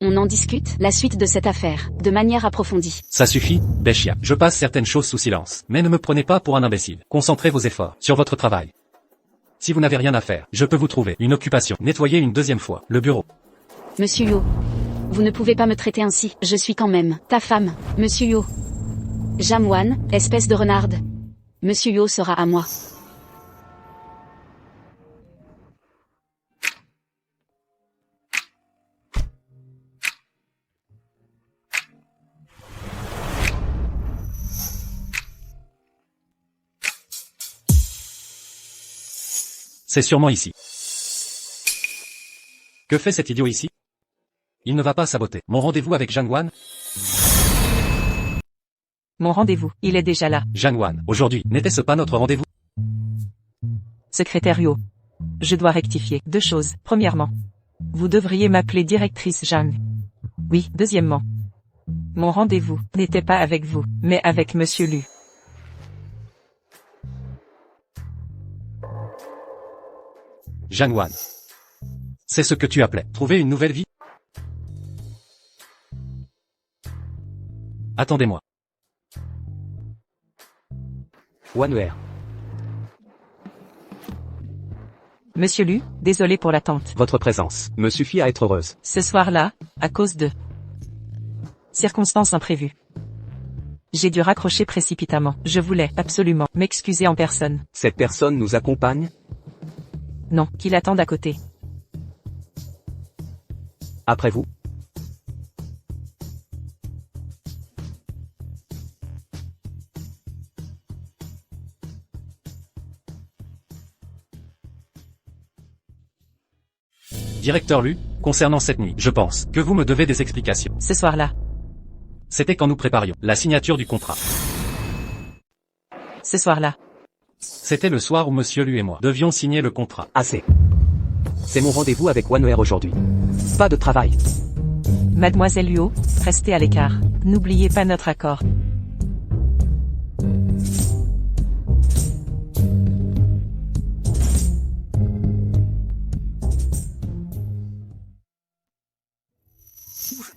On en discute la suite de cette affaire, de manière approfondie. Ça suffit, Beshia. Je passe certaines choses sous silence. Mais ne me prenez pas pour un imbécile. Concentrez vos efforts sur votre travail. Si vous n'avez rien à faire, je peux vous trouver une occupation. Nettoyer une deuxième fois le bureau. Monsieur Yo, vous ne pouvez pas me traiter ainsi. Je suis quand même ta femme, Monsieur Yo. Jamwan, espèce de renarde. Monsieur Yo sera à moi. C'est sûrement ici. Que fait cet idiot ici? Il ne va pas saboter mon rendez-vous avec Zhang Wan? Mon rendez-vous, il est déjà là. Zhang Wan, aujourd'hui, n'était-ce pas notre rendez-vous? Secrétaire Yo. Je dois rectifier 2 choses. Premièrement, vous devriez m'appeler directrice Zhang. Oui, deuxièmement. Mon rendez-vous n'était pas avec vous, mais avec Monsieur Lu. Zhang Wan. C'est ce que tu appelais trouver une nouvelle vie? Attendez-moi. Wanwer. Monsieur Lu, désolé pour l'attente. Votre présence me suffit à être heureuse. Ce soir-là, à cause de circonstances imprévues, j'ai dû raccrocher précipitamment. Je voulais absolument m'excuser en personne. Cette personne nous accompagne? Non, qu'il attende à côté. Après vous? Directeur Lu, concernant cette nuit, je pense que vous me devez des explications. Ce soir-là. C'était quand nous préparions la signature du contrat. Ce soir-là. C'était le soir où Monsieur Lu et moi devions signer le contrat. Assez. C'est mon rendez-vous avec Wanwer aujourd'hui. Pas de travail. Mademoiselle Luo, restez à l'écart. N'oubliez pas notre accord.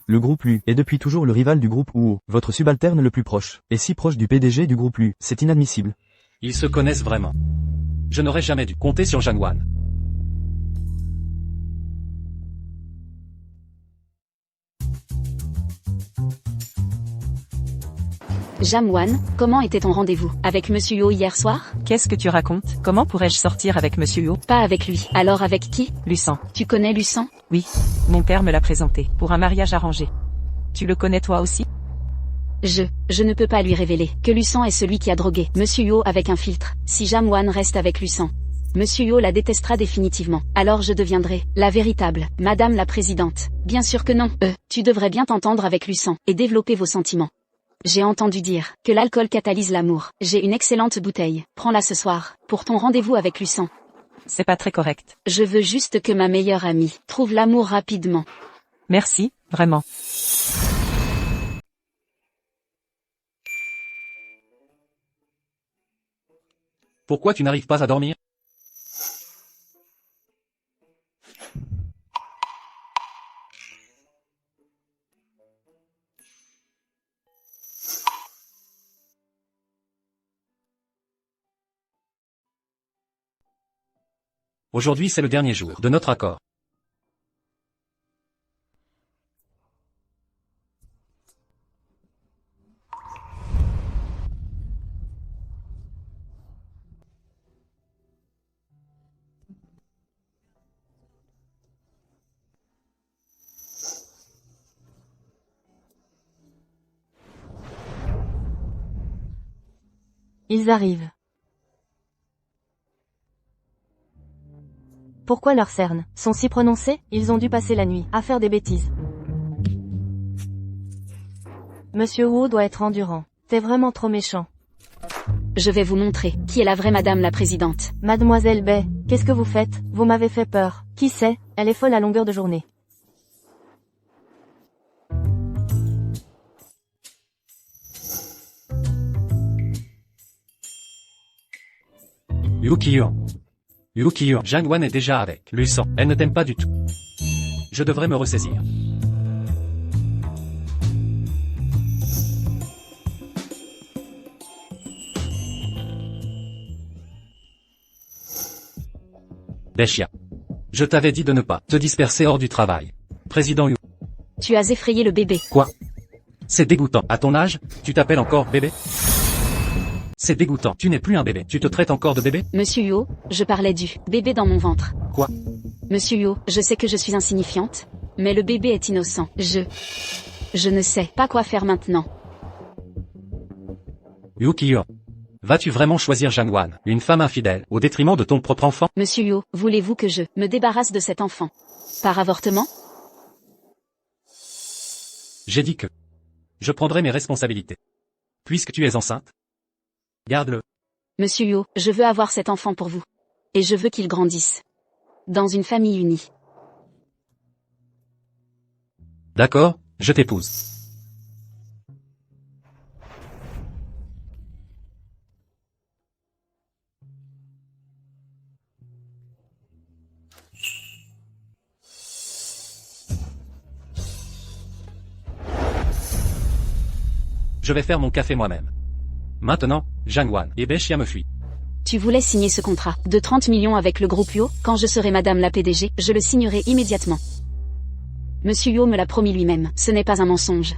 Le groupe Lu est depuis toujours le rival du groupe Uo, votre subalterne le plus proche, et si proche du PDG du groupe Lu, c'est inadmissible. Ils se connaissent vraiment. Je n'aurais jamais dû compter sur Zhang Wan. Jamwan, comment était ton rendez-vous avec Monsieur Yo hier soir? Qu'est-ce que tu racontes? Comment pourrais-je sortir avec Monsieur Yo? Pas avec lui. Alors avec qui? Luçan. Tu connais Luçan? Oui. Mon père me l'a présenté, pour un mariage arrangé. Tu le connais toi aussi? Je ne peux pas lui révéler que Luçan est celui qui a drogué Monsieur Yo avec un filtre. Si Jamwan reste avec Luçan, Monsieur Yo la détestera définitivement. Alors je deviendrai la véritable Madame la Présidente. Bien sûr que non. Tu devrais bien t'entendre avec Luçan et développer vos sentiments. J'ai entendu dire que l'alcool catalyse l'amour. J'ai une excellente bouteille. Prends-la ce soir, pour ton rendez-vous avec Luçan. C'est pas très correct. Je veux juste que ma meilleure amie trouve l'amour rapidement. Merci, vraiment. Pourquoi tu n'arrives pas à dormir? Aujourd'hui c'est le dernier jour de notre accord. Ils arrivent. Pourquoi leurs cernes sont si prononcées? Ils ont dû passer la nuit à faire des bêtises. Monsieur Wu doit être endurant. T'es vraiment trop méchant. Je vais vous montrer qui est la vraie Madame la Présidente. Mademoiselle Bay, qu'est-ce que vous faites? Vous m'avez fait peur. Qui sait? Elle est folle à longueur de journée. Yukiyo. Yukiyo, Jangwan est déjà avec Lusan. Elle ne t'aime pas du tout. Je devrais me ressaisir. Beshia. Je t'avais dit de ne pas te disperser hors du travail. Président Yu. Tu as effrayé le bébé. Quoi? C'est dégoûtant. À ton âge, tu t'appelles encore bébé? C'est dégoûtant. Tu n'es plus un bébé. Tu te traites encore de bébé? Monsieur Yo, je parlais du bébé dans mon ventre. Quoi? Monsieur Yo, je sais que je suis insignifiante, mais le bébé est innocent. Je ne sais pas quoi faire maintenant. Yukiyo. Vas-tu vraiment choisir Jangwan, une femme infidèle, au détriment de ton propre enfant? Monsieur Yo, voulez-vous que je me débarrasse de cet enfant? Par avortement? J'ai dit que je prendrai mes responsabilités. Puisque tu es enceinte, garde-le. Monsieur Yo, je veux avoir cet enfant pour vous. Et je veux qu'il grandisse. Dans une famille unie. D'accord, je t'épouse. Je vais faire mon café moi-même. Maintenant, Jangwan et Beshia me fuient. Tu voulais signer ce contrat de 30 millions avec le groupe Yo, quand je serai Madame la PDG, je le signerai immédiatement. Monsieur Yo me l'a promis lui-même, ce n'est pas un mensonge.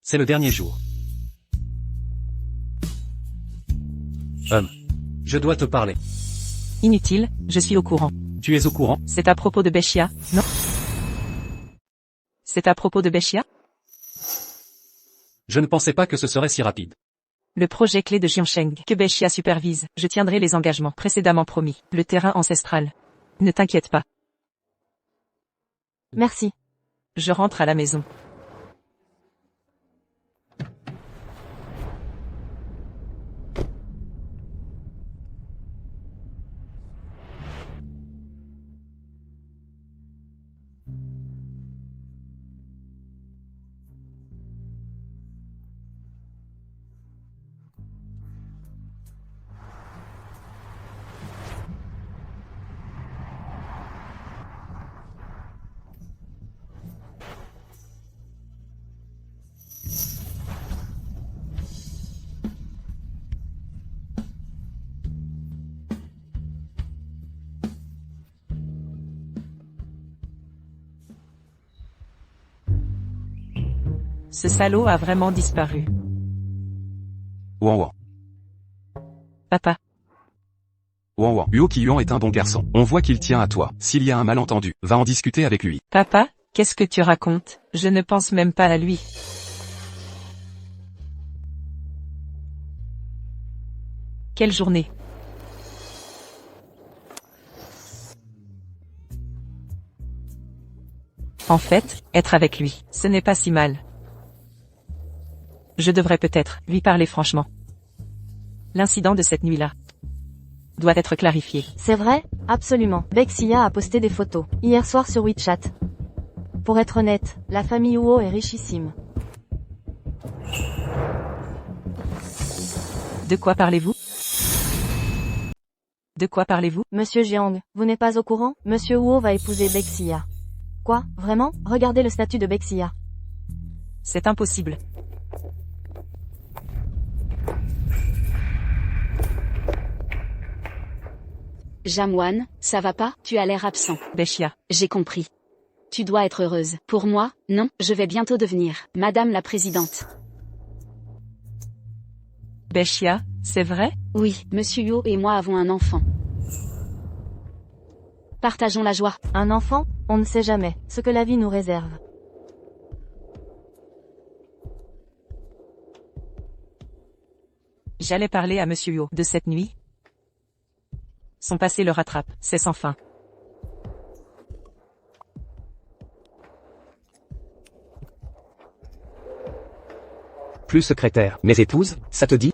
C'est le dernier jour. Je dois te parler. Inutile, je suis au courant. Tu es au courant? C'est à propos de Beshia, non? C'est à propos de Beshia? Je ne pensais pas que ce serait si rapide. Le projet clé de Jiansheng que Beshia supervise, je tiendrai les engagements précédemment promis. Le terrain ancestral. Ne t'inquiète pas. Merci. Je rentre à la maison. Ce salaud a vraiment disparu. Ouan ouan. Papa. Ouan ouan. Yuo est un bon garçon. On voit qu'il tient à toi. S'il y a un malentendu, va en discuter avec lui. Papa, qu'est-ce que tu racontes? Je ne pense même pas à lui. Quelle journée. En fait, être avec lui, ce n'est pas si mal. Je devrais peut-être lui parler franchement. L'incident de cette nuit-là doit être clarifié. C'est vrai? Absolument. Bexia a posté des photos, hier soir sur WeChat. Pour être honnête, la famille Huo est richissime. De quoi parlez-vous? De quoi parlez-vous? Monsieur Jiang, vous n'êtes pas au courant? Monsieur Huo va épouser Bexia. Quoi? Vraiment? Regardez le statut de Bexia. C'est impossible. Jamwan, ça va pas? Tu as l'air absent. Beshia. J'ai compris. Tu dois être heureuse. Pour moi, non, je vais bientôt devenir Madame la Présidente. Beshia, c'est vrai? Oui, Monsieur Yo et moi avons un enfant. Partageons la joie. Un enfant? On ne sait jamais ce que la vie nous réserve. J'allais parler à Monsieur Yo de cette nuit. Son passé le rattrape, c'est sans fin. plus secrétaire, mais épouse, ça te dit?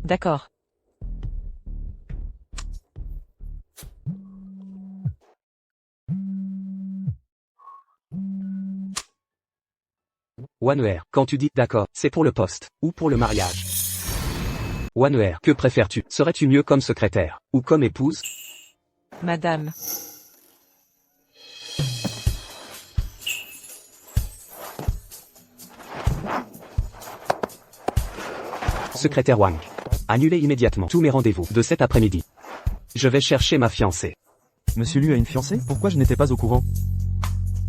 D'accord. OneER, quand tu dis d'accord, c'est pour le poste, ou pour le mariage. OneER, que préfères-tu? Serais-tu mieux comme secrétaire, ou comme épouse? Madame. Secrétaire Wang. Annulez immédiatement tous mes rendez-vous de cet après-midi. Je vais chercher ma fiancée. Monsieur Liu a une fiancée? Pourquoi je n'étais pas au courant?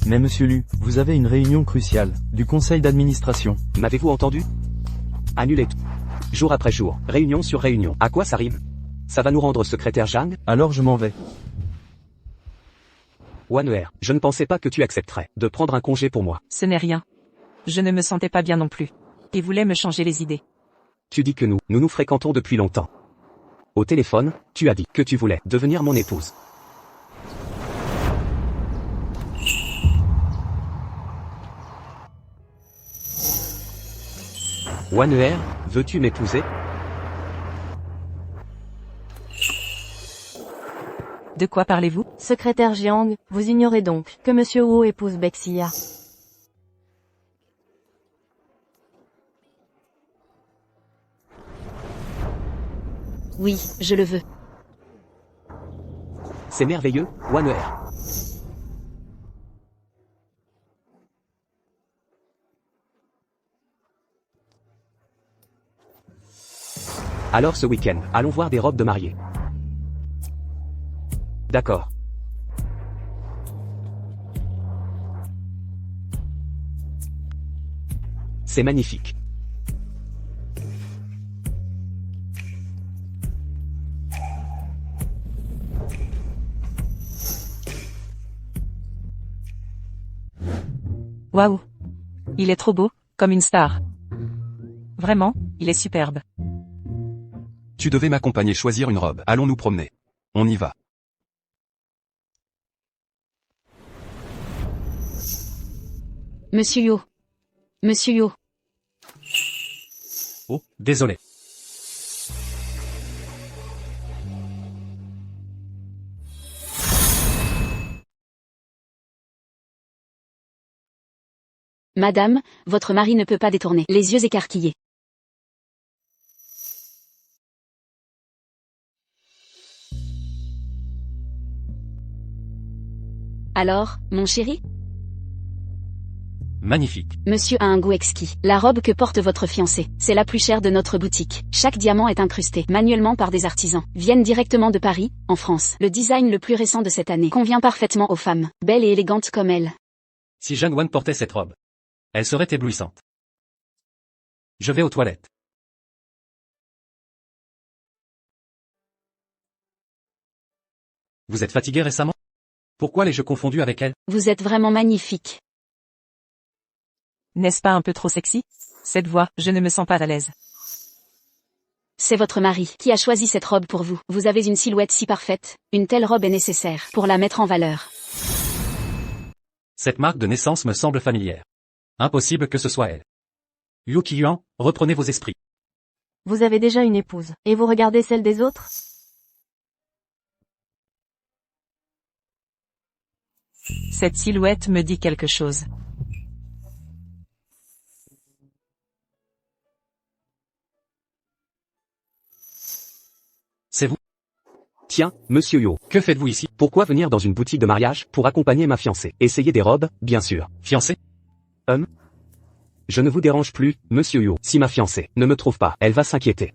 Mais monsieur Liu, vous avez une réunion cruciale, du conseil d'administration. M'avez-vous entendu? Annulez tout. Jour après jour, réunion sur réunion. À quoi ça rime? Ça va nous rendre secrétaire Zhang? Alors je m'en vais. OneER, je ne pensais pas que tu accepterais de prendre un congé pour moi. Ce n'est rien. Je ne me sentais pas bien non plus. Et voulais me changer les idées. Tu dis que nous fréquentons depuis longtemps. Au téléphone, tu as dit que tu voulais devenir mon épouse. OneER, veux-tu m'épouser? De quoi parlez-vous? Secrétaire Jiang, vous ignorez donc que Monsieur Wu épouse Bexia. Oui, je le veux. C'est merveilleux, OneER. Alors ce week-end, allons voir des robes de mariée. D'accord. C'est magnifique. Waouh. Il est trop beau, comme une star. Vraiment, il est superbe. Tu devais m'accompagner choisir une robe. Allons nous promener. On y va. Monsieur Yo. Monsieur Yo. Oh, désolé. Madame, votre mari ne peut pas détourner les yeux écarquillés. Alors, mon chéri? Magnifique. Monsieur a un goût exquis. La robe que porte votre fiancé, c'est la plus chère de notre boutique. Chaque diamant est incrusté manuellement par des artisans. Viennent directement de Paris, en France. Le design le plus récent de cette année convient parfaitement aux femmes, belles et élégantes comme elle. Si Zhang Wan portait cette robe, elle serait éblouissante. Je vais aux toilettes. Vous êtes fatigué récemment? Pourquoi l'ai-je confondu avec elle? Vous êtes vraiment magnifique. N'est-ce pas un peu trop sexy? Cette voix, je ne me sens pas à l'aise. C'est votre mari qui a choisi cette robe pour vous. Vous avez une silhouette si parfaite. Une telle robe est nécessaire pour la mettre en valeur. Cette marque de naissance me semble familière. Impossible que ce soit elle. Yu Qiyuan, reprenez vos esprits. Vous avez déjà une épouse, et vous regardez celle des autres? Cette silhouette me dit quelque chose. C'est vous? Tiens, monsieur Yo, Que faites-vous ici? pourquoi venir dans une boutique de mariage pour accompagner ma fiancée? Essayer des robes, bien sûr. Fiancé? Je ne vous dérange plus, monsieur Yo. Si ma fiancée ne me trouve pas, elle va s'inquiéter.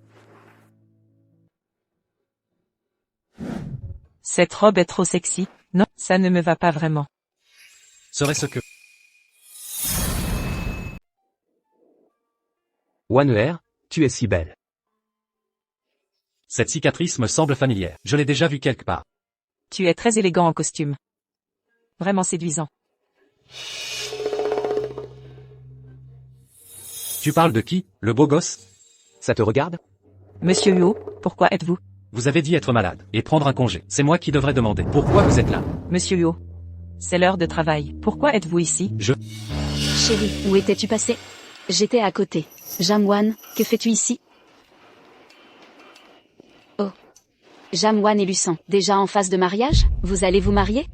Cette robe est trop sexy. Non, ça ne me va pas vraiment. Serait-ce que... OneER, tu es si belle. Cette cicatrice me semble familière. Je l'ai déjà vue quelque part. Tu es très élégant en costume. Vraiment séduisant. Tu parles de qui? Le beau gosse? Ça te regarde? Monsieur Huo, pourquoi êtes-vous? Vous avez dit être malade et prendre un congé. C'est moi qui devrais demander. Pourquoi vous êtes là? Monsieur Huo. C'est l'heure de travail. Pourquoi êtes-vous ici? Chérie, où étais-tu passé? J'étais à côté. Jamwan, que fais-tu ici? Oh. Jamwan et Luçon, déjà en phase de mariage? Vous allez vous marier?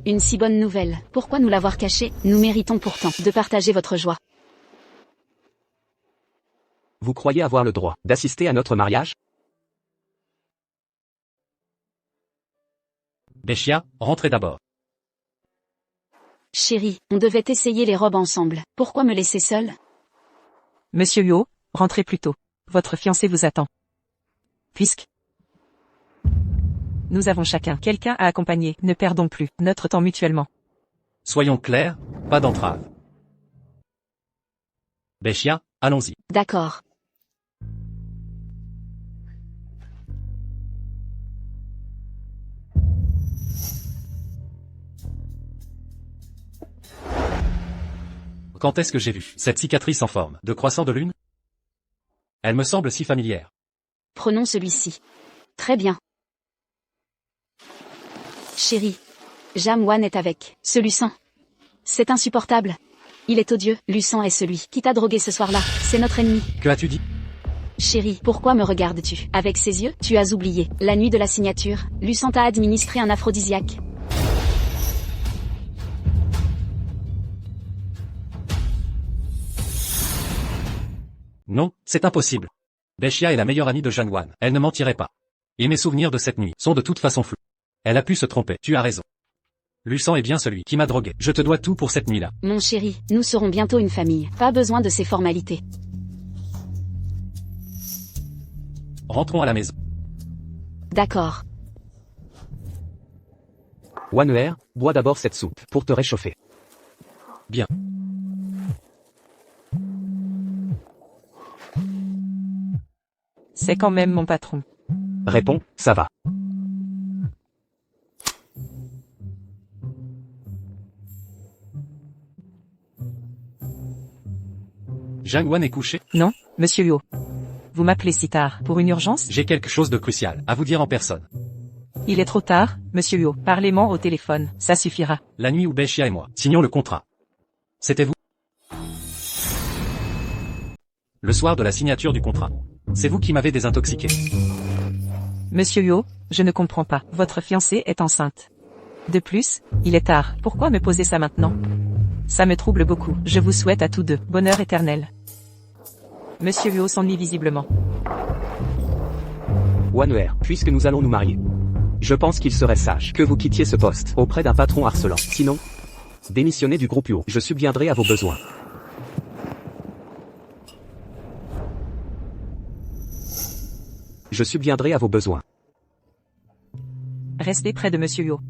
Une si bonne nouvelle. Pourquoi nous l'avoir cachée? Nous méritons pourtant de partager votre joie. Vous croyez avoir le droit d'assister à notre mariage? Beshia, rentrez d'abord. Chérie, on devait essayer les robes ensemble. Pourquoi me laisser seule? Monsieur Huo, rentrez plus tôt. Votre fiancé vous attend. Puisque nous avons chacun quelqu'un à accompagner, ne perdons plus notre temps mutuellement. Soyons clairs, pas d'entrave. Beshia, allons-y. D'accord. Quand est-ce que j'ai vu cette cicatrice en forme de croissant de lune? Elle me semble si familière. Prenons celui-ci. Très bien. Chérie. Jamwan est avec ce Luçon. C'est insupportable. Il est odieux. Luçon est celui qui t'a drogué ce soir-là. C'est notre ennemi. Que as-tu dit? Chérie, pourquoi me regardes-tu? Avec ses yeux, tu as oublié. La nuit de la signature, Luçon t'a administré un aphrodisiaque. Non, c'est impossible. Beshia est la meilleure amie de Jamwan. Elle ne mentirait pas. Et mes souvenirs de cette nuit sont de toute façon flous. Elle a pu se tromper. Tu as raison. Luçon est bien celui qui m'a drogué. Je te dois tout pour cette nuit-là. Mon chéri, nous serons bientôt une famille. Pas besoin de ces formalités. Rentrons à la maison. D'accord. Wanuer, bois d'abord cette soupe pour te réchauffer. Bien. C'est quand même mon patron. Réponds, ça va. Jamwan est couché? Non, monsieur Huo. Vous m'appelez si tard, pour une urgence? J'ai quelque chose de crucial à vous dire en personne. Il est trop tard, monsieur Huo. Parlez-moi au téléphone, ça suffira. La nuit où Beshia et moi signions le contrat. C'était vous? Le soir de la signature du contrat. C'est vous qui m'avez désintoxiqué. Monsieur Huo, je ne comprends pas. Votre fiancée est enceinte. De plus, il est tard. Pourquoi me poser ça maintenant? Ça me trouble beaucoup. Je vous souhaite à tous deux bonheur éternel. Monsieur Huo s'ennuie visiblement. Wanuer, puisque nous allons nous marier. Je pense qu'il serait sage que vous quittiez ce poste auprès d'un patron harcelant. Sinon, démissionnez du groupe Huo. Je subviendrai à vos besoins. Je subviendrai à vos besoins. Restez près de monsieur Huo.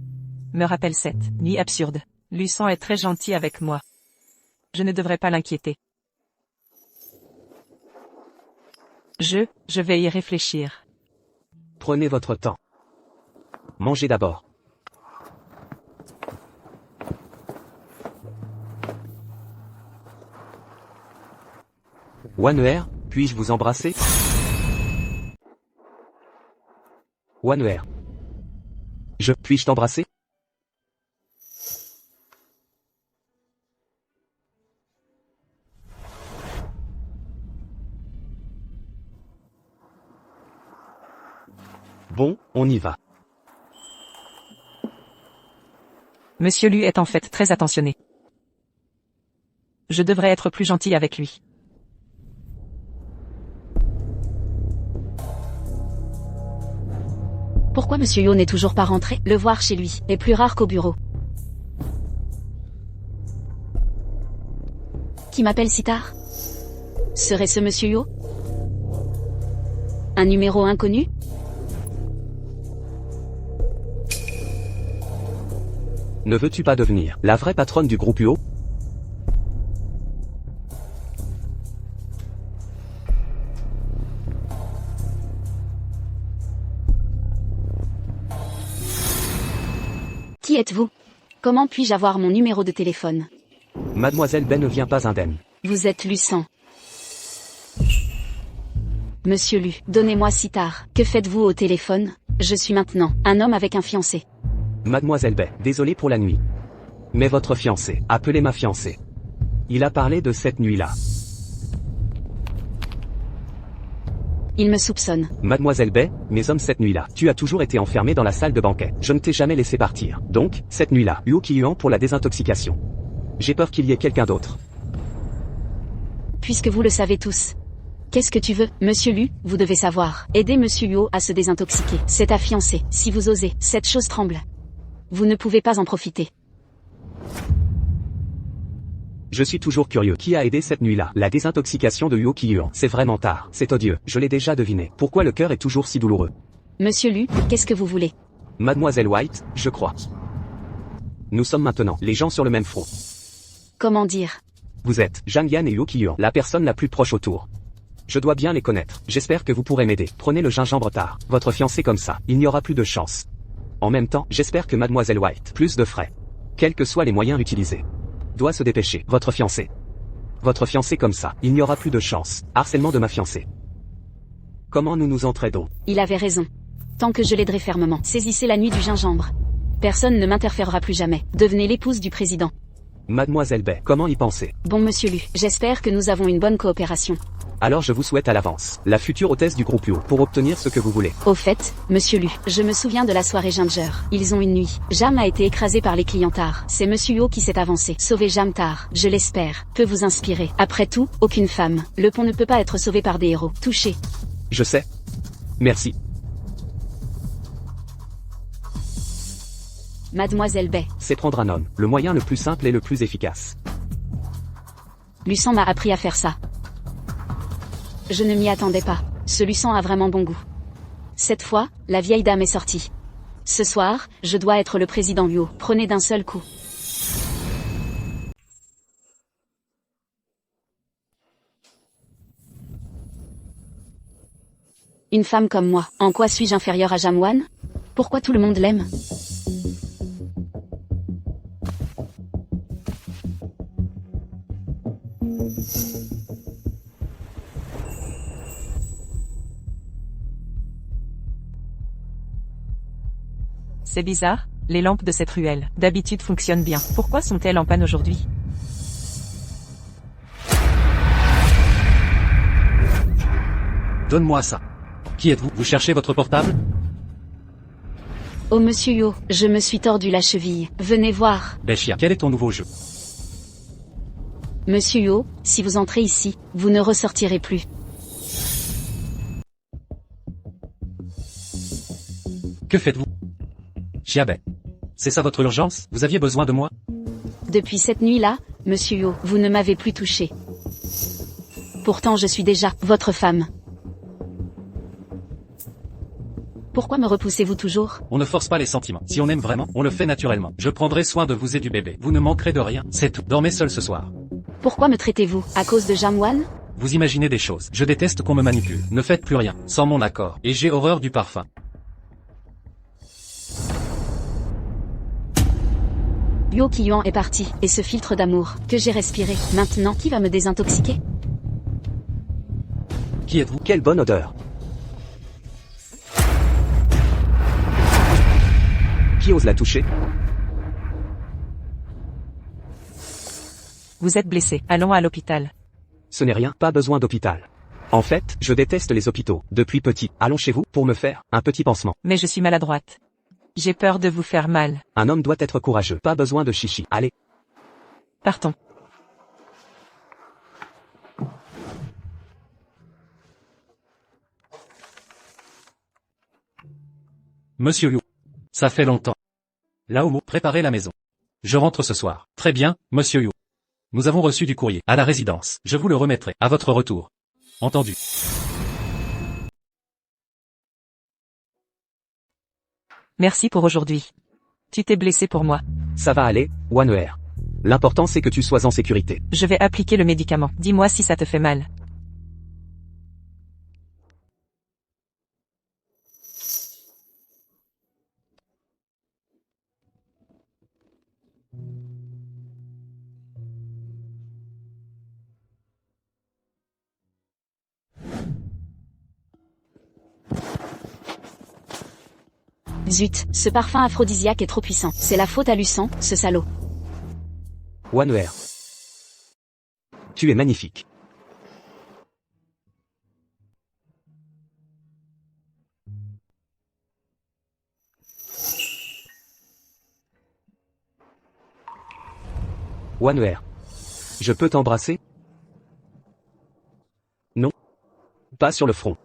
Me rappelle cette nuit absurde. Luçon est très gentil avec moi. Je ne devrais pas l'inquiéter. Je vais y réfléchir. Prenez votre temps. Mangez d'abord. Wanuer, puis-je vous embrasser? Wanuer. Puis-je t'embrasser? Bon, on y va. Monsieur Lu est en fait très attentionné. Je devrais être plus gentil avec lui. Pourquoi Monsieur Yo n'est toujours pas rentré? Le voir chez lui est plus rare qu'au bureau. Qui m'appelle si tard? Serait-ce Monsieur Yo? Un numéro inconnu? Ne veux-tu pas devenir la vraie patronne du groupe UO? Qui êtes-vous? Comment puis-je avoir mon numéro de téléphone? Mademoiselle Ben ne vient pas indemne. Vous êtes Luçon. Monsieur Lu, donnez-moi si tard. Que faites-vous au téléphone? Je suis maintenant un homme avec un fiancé. Mademoiselle Bay, désolé pour la nuit. Mais votre fiancé, appelez ma fiancée. Il a parlé de cette nuit-là. Il me soupçonne. Mademoiselle Bay, mes hommes cette nuit-là. Tu as toujours été enfermée dans la salle de banquet. Je ne t'ai jamais laissé partir. Donc, cette nuit-là, Huo Qiyuan pour la désintoxication. J'ai peur qu'il y ait quelqu'un d'autre. Puisque vous le savez tous. Qu'est-ce que tu veux, Monsieur Lu? Vous devez savoir. Aidez Monsieur Huo à se désintoxiquer. C'est ta fiancée. Si vous osez, cette chose tremble. Vous ne pouvez pas en profiter. Je suis toujours curieux. Qui a aidé cette nuit-là? La désintoxication de Huo Qiyuan. C'est vraiment tard. C'est odieux. Je l'ai déjà deviné. Pourquoi le cœur est toujours si douloureux? Monsieur Lu, qu'est-ce que vous voulez? Mademoiselle White, je crois. Nous sommes maintenant les gens sur le même front. Comment dire? Vous êtes Zhang Yan et Huo Qiyuan, la personne la plus proche autour. Je dois bien les connaître. J'espère que vous pourrez m'aider. Prenez le gingembre tard. Votre fiancé comme ça, il n'y aura plus de chance. En même temps, j'espère que Mademoiselle White, plus de frais. Quels que soient les moyens utilisés. Doit se dépêcher. Votre fiancé. Votre fiancé comme ça, il n'y aura plus de chance. Harcèlement de ma fiancée. Comment nous nous entraidons? Il avait raison. Tant que je l'aiderai fermement. Saisissez la nuit du gingembre. Personne ne m'interférera plus jamais. Devenez l'épouse du président. Mademoiselle Bay, comment y penser? Bon Monsieur Lu, j'espère que nous avons une bonne coopération. Alors je vous souhaite à l'avance, la future hôtesse du groupe Huo, pour obtenir ce que vous voulez. Au fait, Monsieur Lu, je me souviens de la soirée Ginger. Ils ont une nuit. Jam a été écrasé par les clientards. C'est Monsieur Huo qui s'est avancé. Sauver Jam tard, je l'espère, peut vous inspirer. Après tout, aucune femme. Le pont ne peut pas être sauvé par des héros. Touché. Je sais. Merci. Mademoiselle Bay. C'est prendre un homme, le moyen le plus simple et le plus efficace. Luçan m'a appris à faire ça. Je ne m'y attendais pas. Ce Luçan a vraiment bon goût. Cette fois, la vieille dame est sortie. Ce soir, je dois être le président Huo. Prenez d'un seul coup. Une femme comme moi, en quoi suis-je inférieure à Jamwan? Pourquoi tout le monde l'aime? C'est bizarre, les lampes de cette ruelle, d'habitude fonctionnent bien. Pourquoi sont-elles en panne aujourd'hui? Donne-moi ça. Qui êtes-vous? Vous cherchez votre portable? Oh Monsieur Huo, je me suis tordu la cheville. Venez voir. Beshia, quel est ton nouveau jeu? Monsieur Huo, si vous entrez ici, vous ne ressortirez plus. Que faites-vous? Xiaobei. C'est ça votre urgence? Vous aviez besoin de moi? Depuis cette nuit-là, Monsieur Huo, vous ne m'avez plus touché. Pourtant je suis déjà votre femme. Pourquoi me repoussez-vous toujours? On ne force pas les sentiments. Si on aime vraiment, on le fait naturellement. Je prendrai soin de vous et du bébé. Vous ne manquerez de rien, c'est tout. Dormez seul ce soir. Pourquoi me traitez-vous? À cause de Jamwan? Vous imaginez des choses. Je déteste qu'on me manipule. Ne faites plus rien, sans mon accord. Et j'ai horreur du parfum. Huo Qiyuan est parti, et ce filtre d'amour, que j'ai respiré. Maintenant, qui va me désintoxiquer? Qui êtes-vous? Quelle bonne odeur. Qui ose la toucher? Vous êtes blessé, allons à l'hôpital. Ce n'est rien, pas besoin d'hôpital. En fait, je déteste les hôpitaux. Depuis petit, allons chez vous, pour me faire un petit pansement. Mais je suis maladroite. J'ai peur de vous faire mal. Un homme doit être courageux, pas besoin de chichi. Allez. Partons. Monsieur Yu. Ça fait longtemps. Laomo, préparez la maison. Je rentre ce soir. Très bien, monsieur Yu. Nous avons reçu du courrier, à la résidence. Je vous le remettrai, à votre retour. Entendu. Merci pour aujourd'hui. Tu t'es blessé pour moi. Ça va aller, Waner. L'important c'est que tu sois en sécurité. Je vais appliquer le médicament. Dis-moi si ça te fait mal. Zut, ce parfum aphrodisiaque est trop puissant. C'est la faute à Luçon, ce salaud. Wanwer. Tu es magnifique. Wanwer. Je peux t'embrasser? Non. Pas sur le front.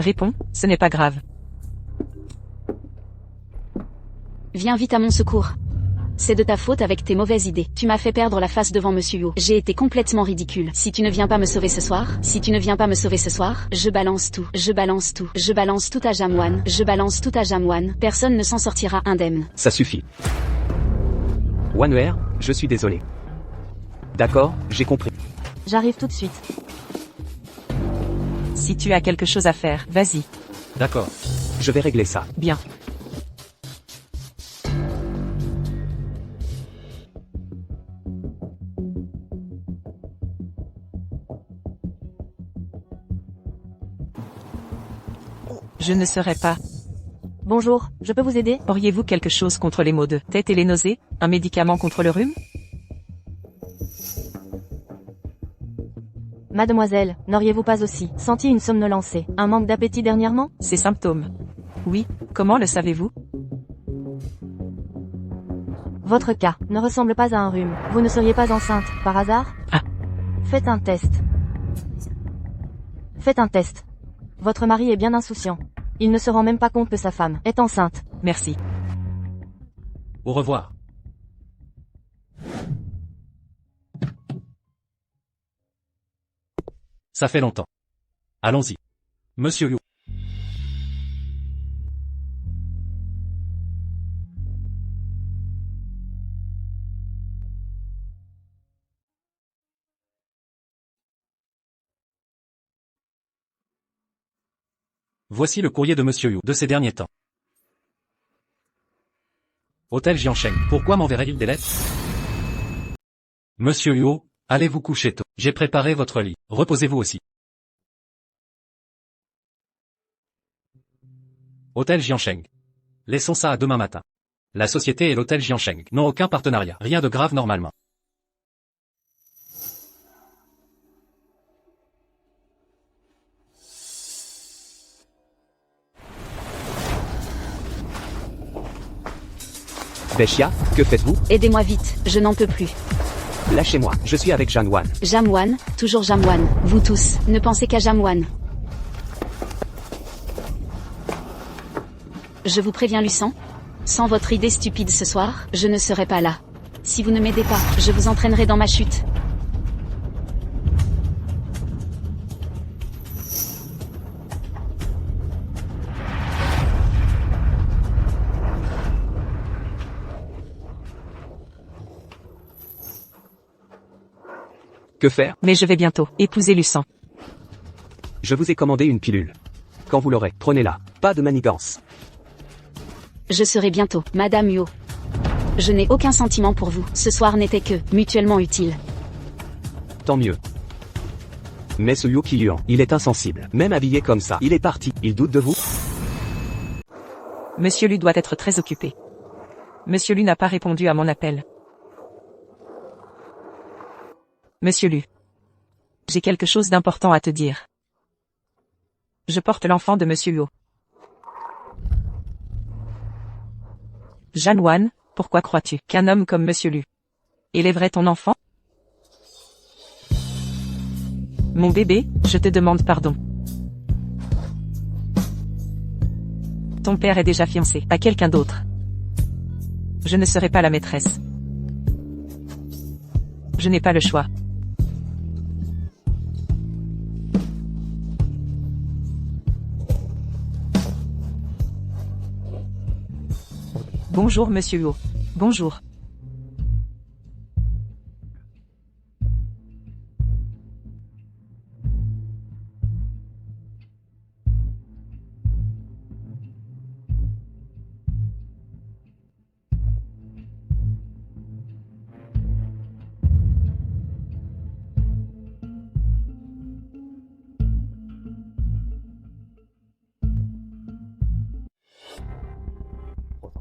Réponds, ce n'est pas grave. Viens vite à mon secours. C'est de ta faute avec tes mauvaises idées. Tu m'as fait perdre la face devant Monsieur Yo. J'ai été complètement ridicule. Si tu ne viens pas me sauver ce soir, je balance tout. Je balance tout. Je balance tout à Jamwan. Je balance tout à Jamwan. Personne ne s'en sortira indemne. Ça suffit. Wanwer, je suis désolé. D'accord, j'ai compris. J'arrive tout de suite. Si tu as quelque chose à faire, vas-y. D'accord. Je vais régler ça. Bien. Je ne serai pas. Bonjour, je peux vous aider? Auriez-vous quelque chose contre les maux de tête et les nausées? Un médicament contre le rhume? Mademoiselle, n'auriez-vous pas aussi senti une somnolence, un manque d'appétit dernièrement? Ces symptômes. Oui, comment le savez-vous? Votre cas ne ressemble pas à un rhume. Vous ne seriez pas enceinte, par hasard? Ah. Faites un test. Faites un test. Votre mari est bien insouciant. Il ne se rend même pas compte que sa femme est enceinte. Merci. Au revoir. Ça fait longtemps. Allons-y. Monsieur Yu. Voici le courrier de Monsieur Yu de ces derniers temps. Hôtel Jiansheng, pourquoi m'enverrait-il des lettres? Monsieur Yu, allez vous coucher tôt. J'ai préparé votre lit. Reposez-vous aussi. Hôtel Jiansheng. Laissons ça à demain matin. La société et l'hôtel Jiansheng n'ont aucun partenariat. Rien de grave normalement. Beshia, que faites-vous? Aidez-moi vite, je n'en peux plus. Lâchez-moi, je suis avec Janwan. Jamwan, toujours Jamwan. Vous tous, ne pensez qu'à Jamwan. Je vous préviens Luçon. Sans votre idée stupide ce soir, je ne serai pas là. Si vous ne m'aidez pas, je vous entraînerai dans ma chute. Que faire? Mais je vais bientôt épouser Luçon. Je vous ai commandé une pilule. Quand vous l'aurez, prenez-la. Pas de manigance. Je serai bientôt, Madame Yo. Je n'ai aucun sentiment pour vous. Ce soir n'était que mutuellement utile. Tant mieux. Mais ce Yu Qiyuan, il est insensible. Même habillé comme ça, il est parti. Il doute de vous? Monsieur Lu doit être très occupé. Monsieur Lu n'a pas répondu à mon appel. Monsieur Lu. J'ai quelque chose d'important à te dire. Je porte l'enfant de Monsieur Yo. Janwan, pourquoi crois-tu qu'un homme comme Monsieur Lu élèverait ton enfant? Mon bébé, je te demande pardon. Ton père est déjà fiancé à quelqu'un d'autre. Je ne serai pas la maîtresse. Je n'ai pas le choix. Bonjour Monsieur Huo. Bonjour.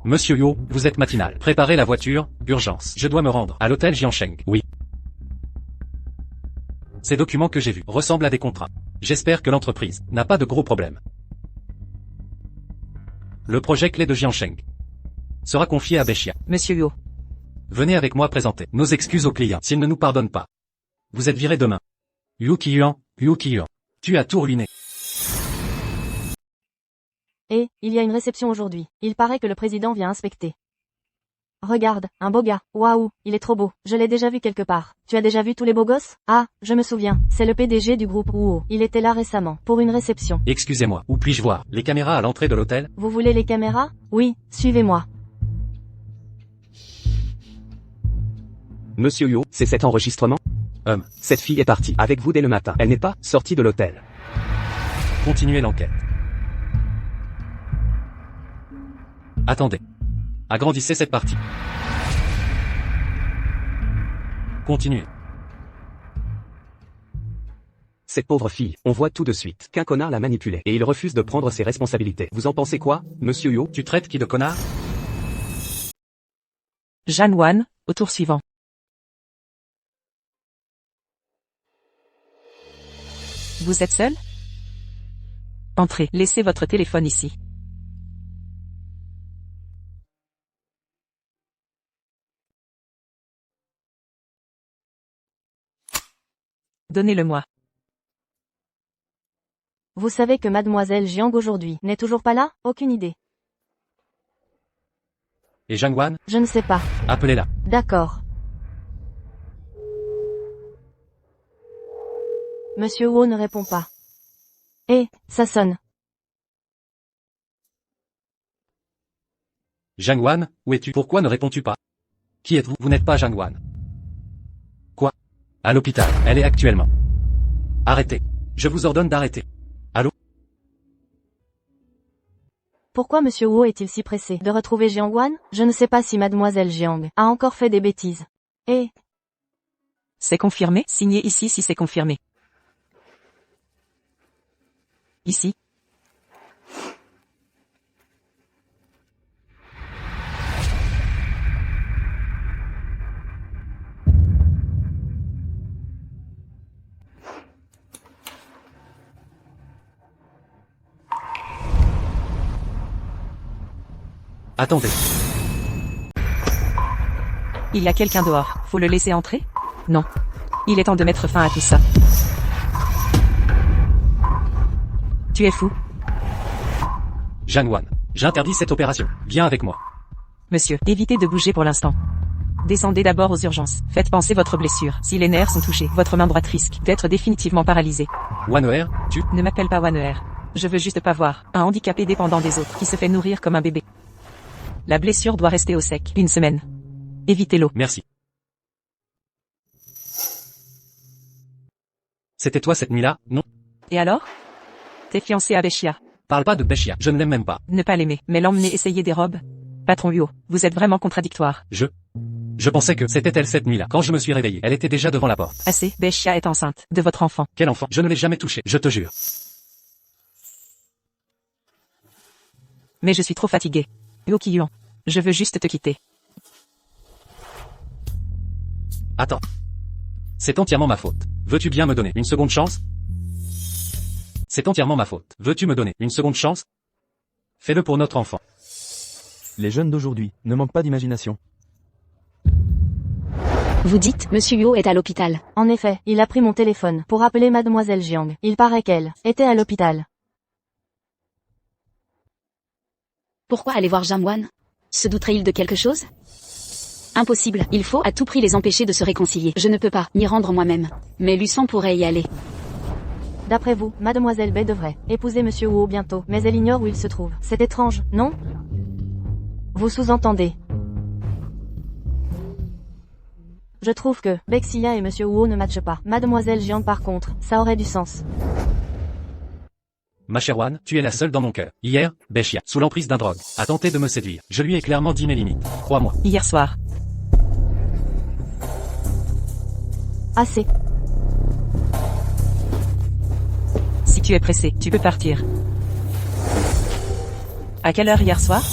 Monsieur Yo, vous êtes matinal. Préparez la voiture, urgence. Je dois me rendre à l'hôtel Jiansheng. Oui. Ces documents que j'ai vus ressemblent à des contrats. J'espère que l'entreprise n'a pas de gros problèmes. Le projet clé de Jiansheng sera confié à Beshia. Monsieur Huo. Venez avec moi présenter nos excuses aux clients s'ils ne nous pardonnent pas. Vous êtes viré demain. Yu Qiyuan, tu as tout ruiné. Et, il y a une réception aujourd'hui. Il paraît que le président vient inspecter. Regarde, un beau gars. Waouh, il est trop beau. Je l'ai déjà vu quelque part. Tu as déjà vu tous les beaux gosses? Ah, je me souviens. C'est le PDG du groupe Wuo. Il était là récemment, pour une réception. Excusez-moi, où puis-je voir les caméras à l'entrée de l'hôtel? Vous voulez les caméras? Oui, suivez-moi. Monsieur Yo, c'est cet enregistrement? Cette fille est partie avec vous dès le matin. Elle n'est pas sortie de l'hôtel. Continuez l'enquête. Attendez. Agrandissez cette partie. Continuez. Cette pauvre fille, on voit tout de suite qu'un connard l'a manipulée et il refuse de prendre ses responsabilités. Vous en pensez quoi, Monsieur Yo? Tu traites qui de connard? Jianwan, au tour suivant. Vous êtes seul? Entrez, laissez votre téléphone ici. Donnez-le-moi. Vous savez que mademoiselle Jiang aujourd'hui n'est toujours pas là? Aucune idée. Et Jiangwan? Je ne sais pas. Appelez-la. D'accord. Monsieur Huo ne répond pas. Eh, ça sonne. Jiangwan, où es-tu? Pourquoi ne réponds-tu pas? Qui êtes-vous? Vous n'êtes pas Jiangwan. Quoi? À l'hôpital. Elle est actuellement. Arrêtez. Je vous ordonne d'arrêter. Allô? Pourquoi Monsieur Huo est-il si pressé de retrouver Jiangwan? Je ne sais pas si mademoiselle Jiang a encore fait des bêtises. Eh, C'est confirmé? Signez ici si c'est confirmé. Ici. Attendez. Il y a quelqu'un dehors. Faut le laisser entrer? Non. Il est temps de mettre fin à tout ça. Tu es fou? Jiangwan, j'interdis cette opération. Viens avec moi. Monsieur, évitez de bouger pour l'instant. Descendez d'abord aux urgences. Faites penser votre blessure. Si les nerfs sont touchés, votre main droite risque d'être définitivement paralysée. Waner, tu? Ne m'appelle pas Waner. Je veux juste pas voir un handicapé dépendant des autres qui se fait nourrir comme un bébé. La blessure doit rester au sec 1 semaine. Évitez l'eau. Merci. C'était toi cette nuit-là, non? Et alors? T'es fiancé à Beshia. Parle pas de Beshia, je ne l'aime même pas. Ne pas l'aimer, mais l'emmener essayer des robes. Patron Huo, vous êtes vraiment contradictoire. Je pensais que c'était elle cette nuit-là. Quand je me suis réveillé, elle était déjà devant la porte. Assez, Beshia est enceinte de votre enfant. Quel enfant? Je ne l'ai jamais touché, je te jure. Mais je suis trop fatigué. Huo Qiyuan, je veux juste te quitter. Attends. C'est entièrement ma faute. Veux-tu bien me donner une seconde chance? C'est entièrement ma faute. Veux-tu me donner une seconde chance? Fais-le pour notre enfant. Les jeunes d'aujourd'hui ne manquent pas d'imagination. Vous dites, Monsieur Huo est à l'hôpital. En effet, il a pris mon téléphone pour appeler mademoiselle Jiang. Il paraît qu'elle était à l'hôpital. Pourquoi aller voir Jiangwan? Se douterait-il de quelque chose? Impossible, il faut à tout prix les empêcher de se réconcilier. Je ne peux pas m'y rendre moi-même. Mais Luçon pourrait y aller. D'après vous, mademoiselle Bay devrait épouser monsieur Huo bientôt, mais elle ignore où il se trouve. C'est étrange, non? Vous sous-entendez. Je trouve que Bexia et Monsieur Wu ne matchent pas. Mademoiselle Jiang par contre, ça aurait du sens. Ma chère Wan, tu es la seule dans mon cœur. Hier, Bexia, sous l'emprise d'un drogue, a tenté de me séduire. Je lui ai clairement dit mes limites. Crois-moi. Hier soir. Assez. Si tu es pressé, tu peux partir. À quelle heure hier soir?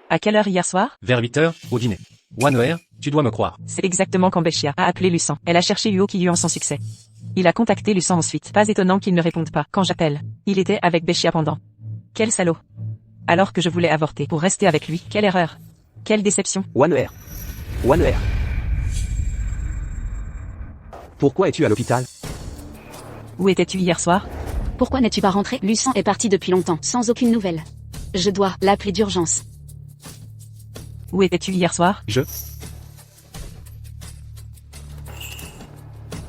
À quelle heure hier soir? Vers 8 heures, au dîner. Wan, tu dois me croire. C'est exactement quand Bexia a appelé Lucan. Elle a cherché Luo qui en sans succès. Il a contacté Lucan ensuite. Pas étonnant qu'il ne réponde pas quand j'appelle. Il était avec Bexia pendant. Quel salaud. Alors que je voulais avorter pour rester avec lui. Quelle erreur. Quelle déception. Wan. Pourquoi es-tu à l'hôpital? Où étais-tu hier soir? Pourquoi n'es-tu pas rentré? Lucan est parti depuis longtemps, sans aucune nouvelle. Je dois l'appeler d'urgence. Où étais-tu hier soir?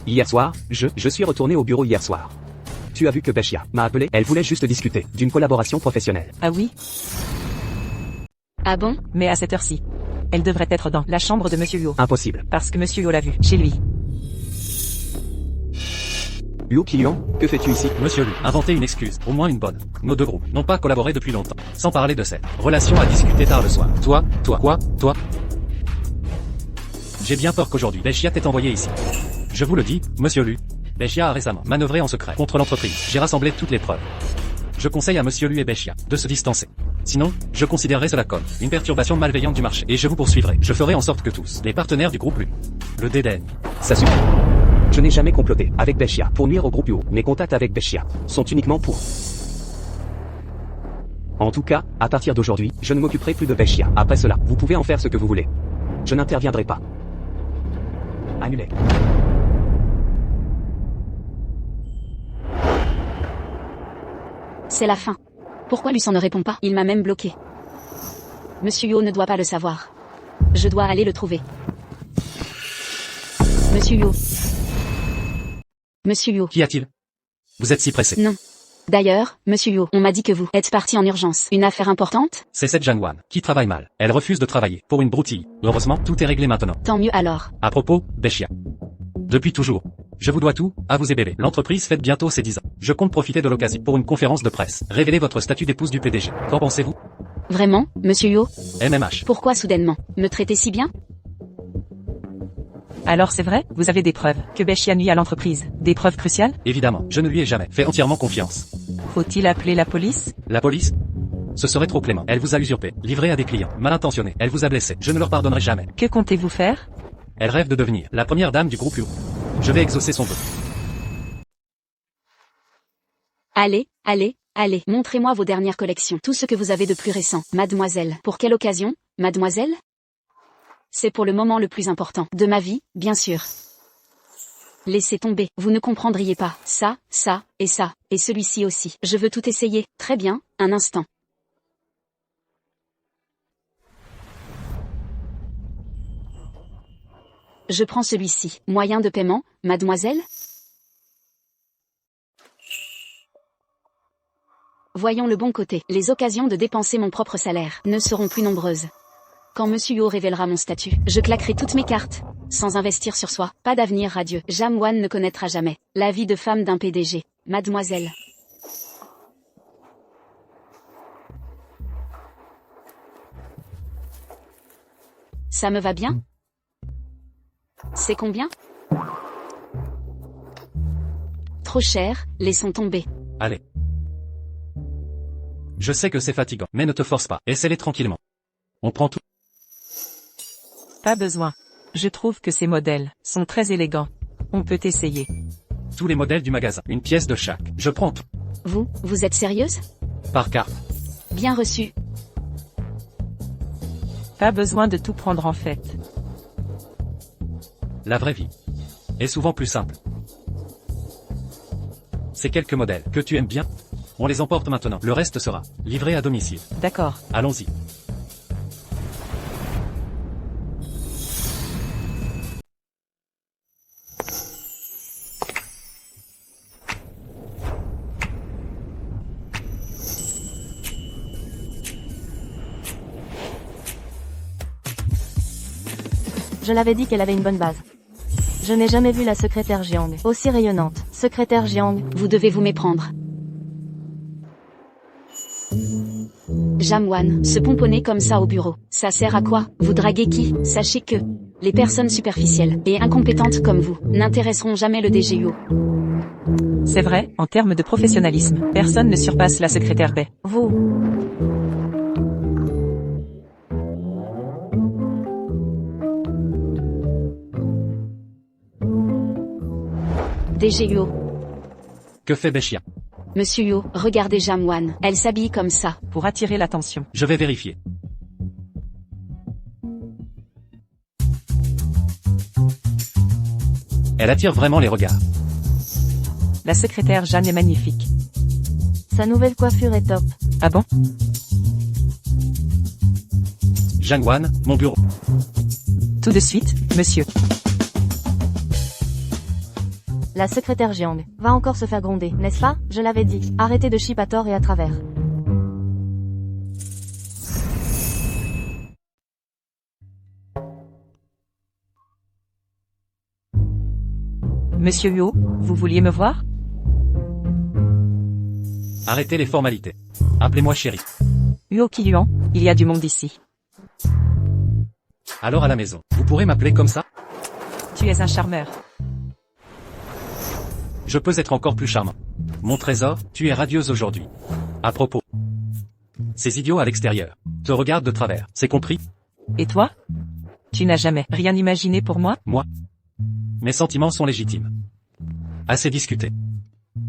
Hier soir, je suis retourné au bureau hier soir. Tu as vu que Bexia m'a appelé, elle voulait juste discuter d'une collaboration professionnelle. Ah oui? Ah bon? Mais à cette heure-ci. Elle devrait être dans la chambre de Monsieur Luo. Impossible. Parce que Monsieur Luo l'a vue, chez lui. Liu Qiluan, que fais-tu ici? Monsieur Lu, inventez une excuse, au moins une bonne. Nos deux groupes n'ont pas collaboré depuis longtemps. Sans parler de cette relation à discuter tard le soir. Toi. J'ai bien peur qu'aujourd'hui, Bexia t'ait envoyé ici. Je vous le dis, Monsieur Lu. Bexia a récemment manœuvré en secret contre l'entreprise. J'ai rassemblé toutes les preuves. Je conseille à Monsieur Lu et Bexia de se distancer. Sinon, je considérerai cela comme une perturbation malveillante du marché. Et je vous poursuivrai. Je ferai en sorte que tous les partenaires du groupe Lu le dédaignent. Ça suffit. Je n'ai jamais comploté avec Bexia pour nuire au groupe Luo. Mes contacts avec Bexia sont uniquement pour... En tout cas, à partir d'aujourd'hui, je ne m'occuperai plus de Bexia. Après cela, vous pouvez en faire ce que vous voulez. Je n'interviendrai pas. Annulé. C'est la fin. Pourquoi Lucan ne répond pas? Il m'a même bloqué. Monsieur Yo ne doit pas le savoir. Je dois aller le trouver. Monsieur Yo. Monsieur Yo. Qu'y a-t-il? Vous êtes si pressé. Non. D'ailleurs, Monsieur Yo, on m'a dit que vous êtes parti en urgence. Une affaire importante? C'est cette Jiang Wan qui travaille mal. Elle refuse de travailler pour une broutille. Heureusement, tout est réglé maintenant. Tant mieux alors. À propos, Bexia. Depuis toujours. Je vous dois tout, à vous et bébé. L'entreprise fête bientôt ses 10 ans. Je compte profiter de l'occasion pour une conférence de presse. Révéler votre statut d'épouse du PDG. Qu'en pensez-vous? Vraiment, Monsieur Yo? MMH. Pourquoi soudainement? Me traiter si bien? Alors c'est vrai, vous avez des preuves que Bexia nuit à l'entreprise. Des preuves cruciales? Évidemment, je ne lui ai jamais fait entièrement confiance. Faut-il appeler la police? La police? Ce serait trop clément. Elle vous a usurpé, livré à des clients, mal intentionnés. Elle vous a blessé. Je ne leur pardonnerai jamais. Que comptez-vous faire? Elle rêve de devenir la première dame du groupe Luo. Je vais exaucer son vœu. Allez, montrez-moi vos dernières collections. Tout ce que vous avez de plus récent. Mademoiselle. Pour quelle occasion, mademoiselle? C'est pour le moment le plus important de ma vie, bien sûr. Laissez tomber, vous ne comprendriez pas. Ça, et celui-ci aussi. Je veux tout essayer. Très bien, un instant. Je prends celui-ci. Moyen de paiement, mademoiselle? Voyons le bon côté. Les occasions de dépenser mon propre salaire ne seront plus nombreuses. Quand Monsieur Yo révélera mon statut, je claquerai toutes mes cartes. Sans investir sur soi, pas d'avenir radieux. Jiang Wan ne connaîtra jamais la vie de femme d'un PDG. Mademoiselle. Ça me va bien? C'est combien? Trop cher, laissons tomber. Allez. Je sais que c'est fatigant, mais ne te force pas. Essaie-les tranquillement. On prend tout. Pas besoin. Je trouve que ces modèles sont très élégants. On peut essayer. Tous les modèles du magasin. Une pièce de chaque. Je prends tout. Vous êtes sérieuse? Par carte. Bien reçu. Pas besoin de tout prendre en fait. La vraie vie est souvent plus simple. Ces quelques modèles que tu aimes bien, on les emporte maintenant. Le reste sera livré à domicile. D'accord. Allons-y. je l'avais dit qu'elle avait une bonne base. Je n'ai jamais vu la secrétaire Jiang aussi rayonnante. Secrétaire Jiang, Vous devez vous méprendre. Jamwan, se pomponner comme ça au bureau, ça sert à quoi? Vous draguez qui? Sachez que les personnes superficielles et incompétentes comme vous n'intéresseront jamais le DGUO. C'est vrai, en termes de professionnalisme, personne ne surpasse la secrétaire Bay. vous. DGUO. Que fait Beshia? Monsieur Yo, regardez Jamwan, elle s'habille comme ça. Pour attirer l'attention. Je vais vérifier. Elle attire vraiment les regards. La secrétaire Jeanne est magnifique. Sa nouvelle coiffure est top. Ah bon? Jangwan, mon bureau. Tout de suite, monsieur. La secrétaire Jiang va encore se faire gronder, n'est-ce pas? Je l'avais dit. Arrêtez de chip à tort et à travers. Monsieur Yo, vous vouliez me voir? Arrêtez les formalités. Appelez-moi chérie. Huo Qiyuan, il y a du monde ici. Alors à la maison, vous pourrez m'appeler comme ça? Tu es un charmeur. Je peux être encore plus charmant. Mon trésor, tu es radieuse aujourd'hui. À propos. Ces idiots à l'extérieur te regardent de travers, c'est compris? Et toi? Tu n'as jamais rien imaginé pour moi? Moi? Mes sentiments sont légitimes. Assez discuté.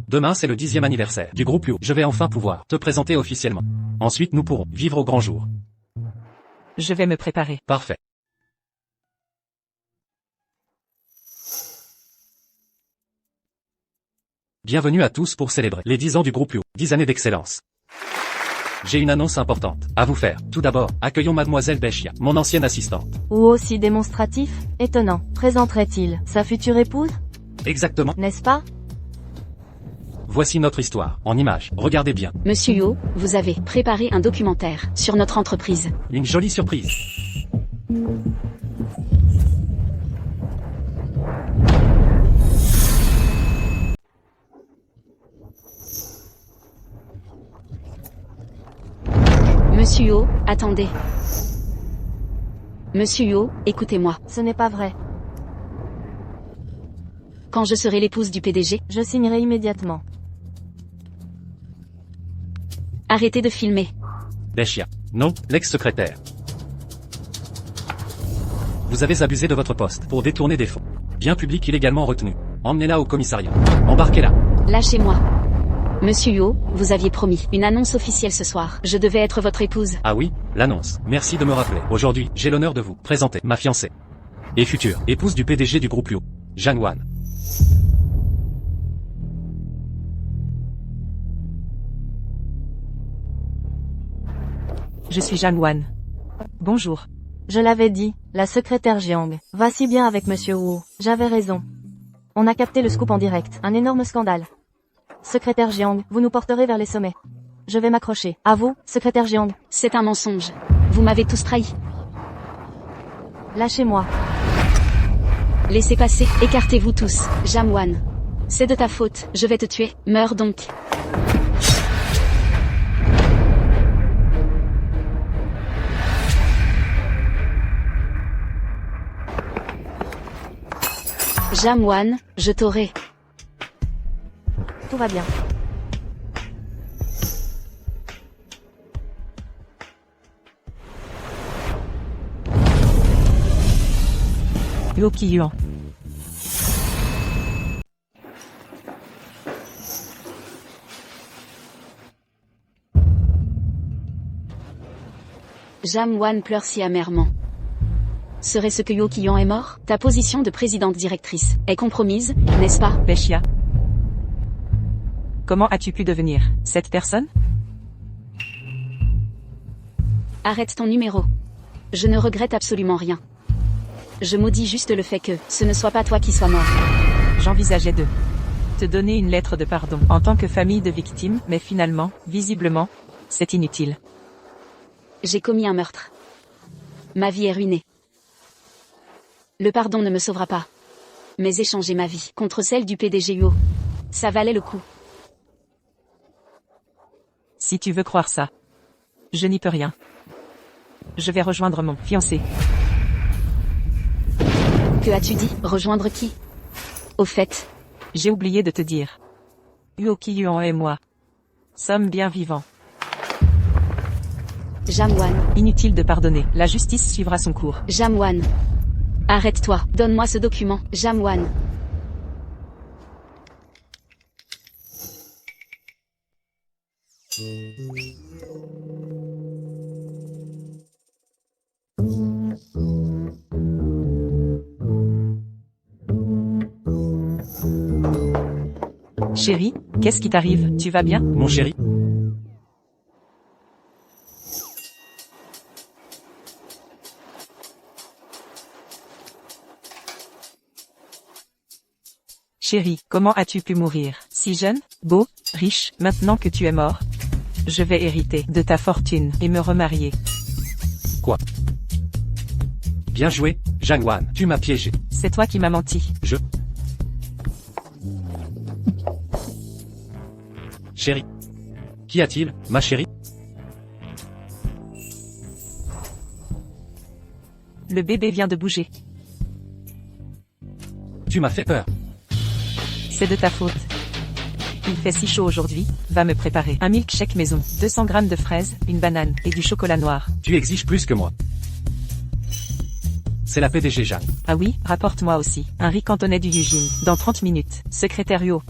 Demain c'est le 10e anniversaire du groupe UO. Je vais enfin pouvoir te présenter officiellement. Ensuite nous pourrons vivre au grand jour. Je vais me préparer. Parfait. Bienvenue à tous pour célébrer les 10 ans du groupe UO. 10 années d'excellence. J'ai une annonce importante à vous faire. Tout d'abord, accueillons mademoiselle Beshia, mon ancienne assistante. Ou aussi démonstratif? Étonnant. Présenterait-il sa future épouse? Exactement. N'est-ce pas? Voici notre histoire, en images. Regardez bien. Monsieur Yo, vous avez préparé un documentaire sur notre entreprise. Une jolie surprise. Monsieur Yo, attendez. Monsieur Yo, écoutez-moi. Ce n'est pas vrai. Quand je serai l'épouse du PDG, Je signerai immédiatement. arrêtez de filmer. Beshia. Non, l'ex-secrétaire. Vous avez abusé de votre poste pour détourner des fonds. Bien public illégalement retenu. Emmenez-la au commissariat. Embarquez-la. Lâchez-moi. Monsieur Yo, vous aviez promis une annonce officielle ce soir. Je devais être votre épouse. Ah oui, l'annonce. Merci de me rappeler. Aujourd'hui, j'ai l'honneur de vous présenter ma fiancée. Et future épouse du PDG du groupe UO. Jangwan. Je suis Jeanne Wan. Bonjour. Je l'avais dit, la secrétaire Jiang va si bien avec Monsieur Wu. J'avais raison. On a capté le scoop en direct. Un énorme scandale. Secrétaire Jiang, vous nous porterez vers les sommets. Je vais m'accrocher. À vous, secrétaire Jiang. C'est un mensonge. Vous m'avez tous trahi. Lâchez-moi. Laissez passer, écartez-vous tous. Jamwan. C'est de ta faute, je vais te tuer. Meurs donc. Jamwan, je t'aurai. Tout va bien. Huo Qiyuan. Jamwan pleure si amèrement. Serait-ce que Huo Qiyuan est mort? Ta position de présidente directrice est compromise, n'est-ce pas? Beshia. Comment as-tu pu devenir cette personne? Arrête ton numéro. Je ne regrette absolument rien. Je maudis juste le fait que ce ne soit pas toi qui sois mort. J'envisageais de te donner une lettre de pardon en tant que famille de victimes, mais finalement, visiblement, c'est inutile. J'ai commis un meurtre. Ma vie est ruinée. Le pardon ne me sauvera pas. Mais échanger ma vie contre celle du PDG Huo, ça valait le coup. Si tu veux croire ça. Je n'y peux rien. Je vais rejoindre mon fiancé. Que as-tu dit? Rejoindre qui? Au fait, J'ai oublié de te dire. Huo Qiyuan et moi sommes bien vivants. Jamwan, Inutile de pardonner, la justice suivra son cours. Jamwan. Arrête-toi, donne-moi ce document, Jamwan. Chérie, qu'est-ce qui t'arrive? Tu vas bien? Mon chéri, Chérie, comment as-tu pu mourir? Si jeune, beau, riche, maintenant que tu es mort? Je vais hériter de ta fortune et me remarier. quoi? Bien joué, Jangwan, tu m'as piégé. C'est toi qui m'as menti. Chéri. Qu'y a-t-il, ma chérie? Le bébé vient de bouger. Tu m'as fait peur. C'est de ta faute. Il fait si chaud aujourd'hui, va me préparer un milkshake maison, 200 grammes de fraises, une banane et du chocolat noir. Tu exiges plus que moi. C'est la PDG Jeanne. Ah oui, rapporte-moi aussi un riz cantonais du Yujin, dans 30 minutes. Secrétaire Huo.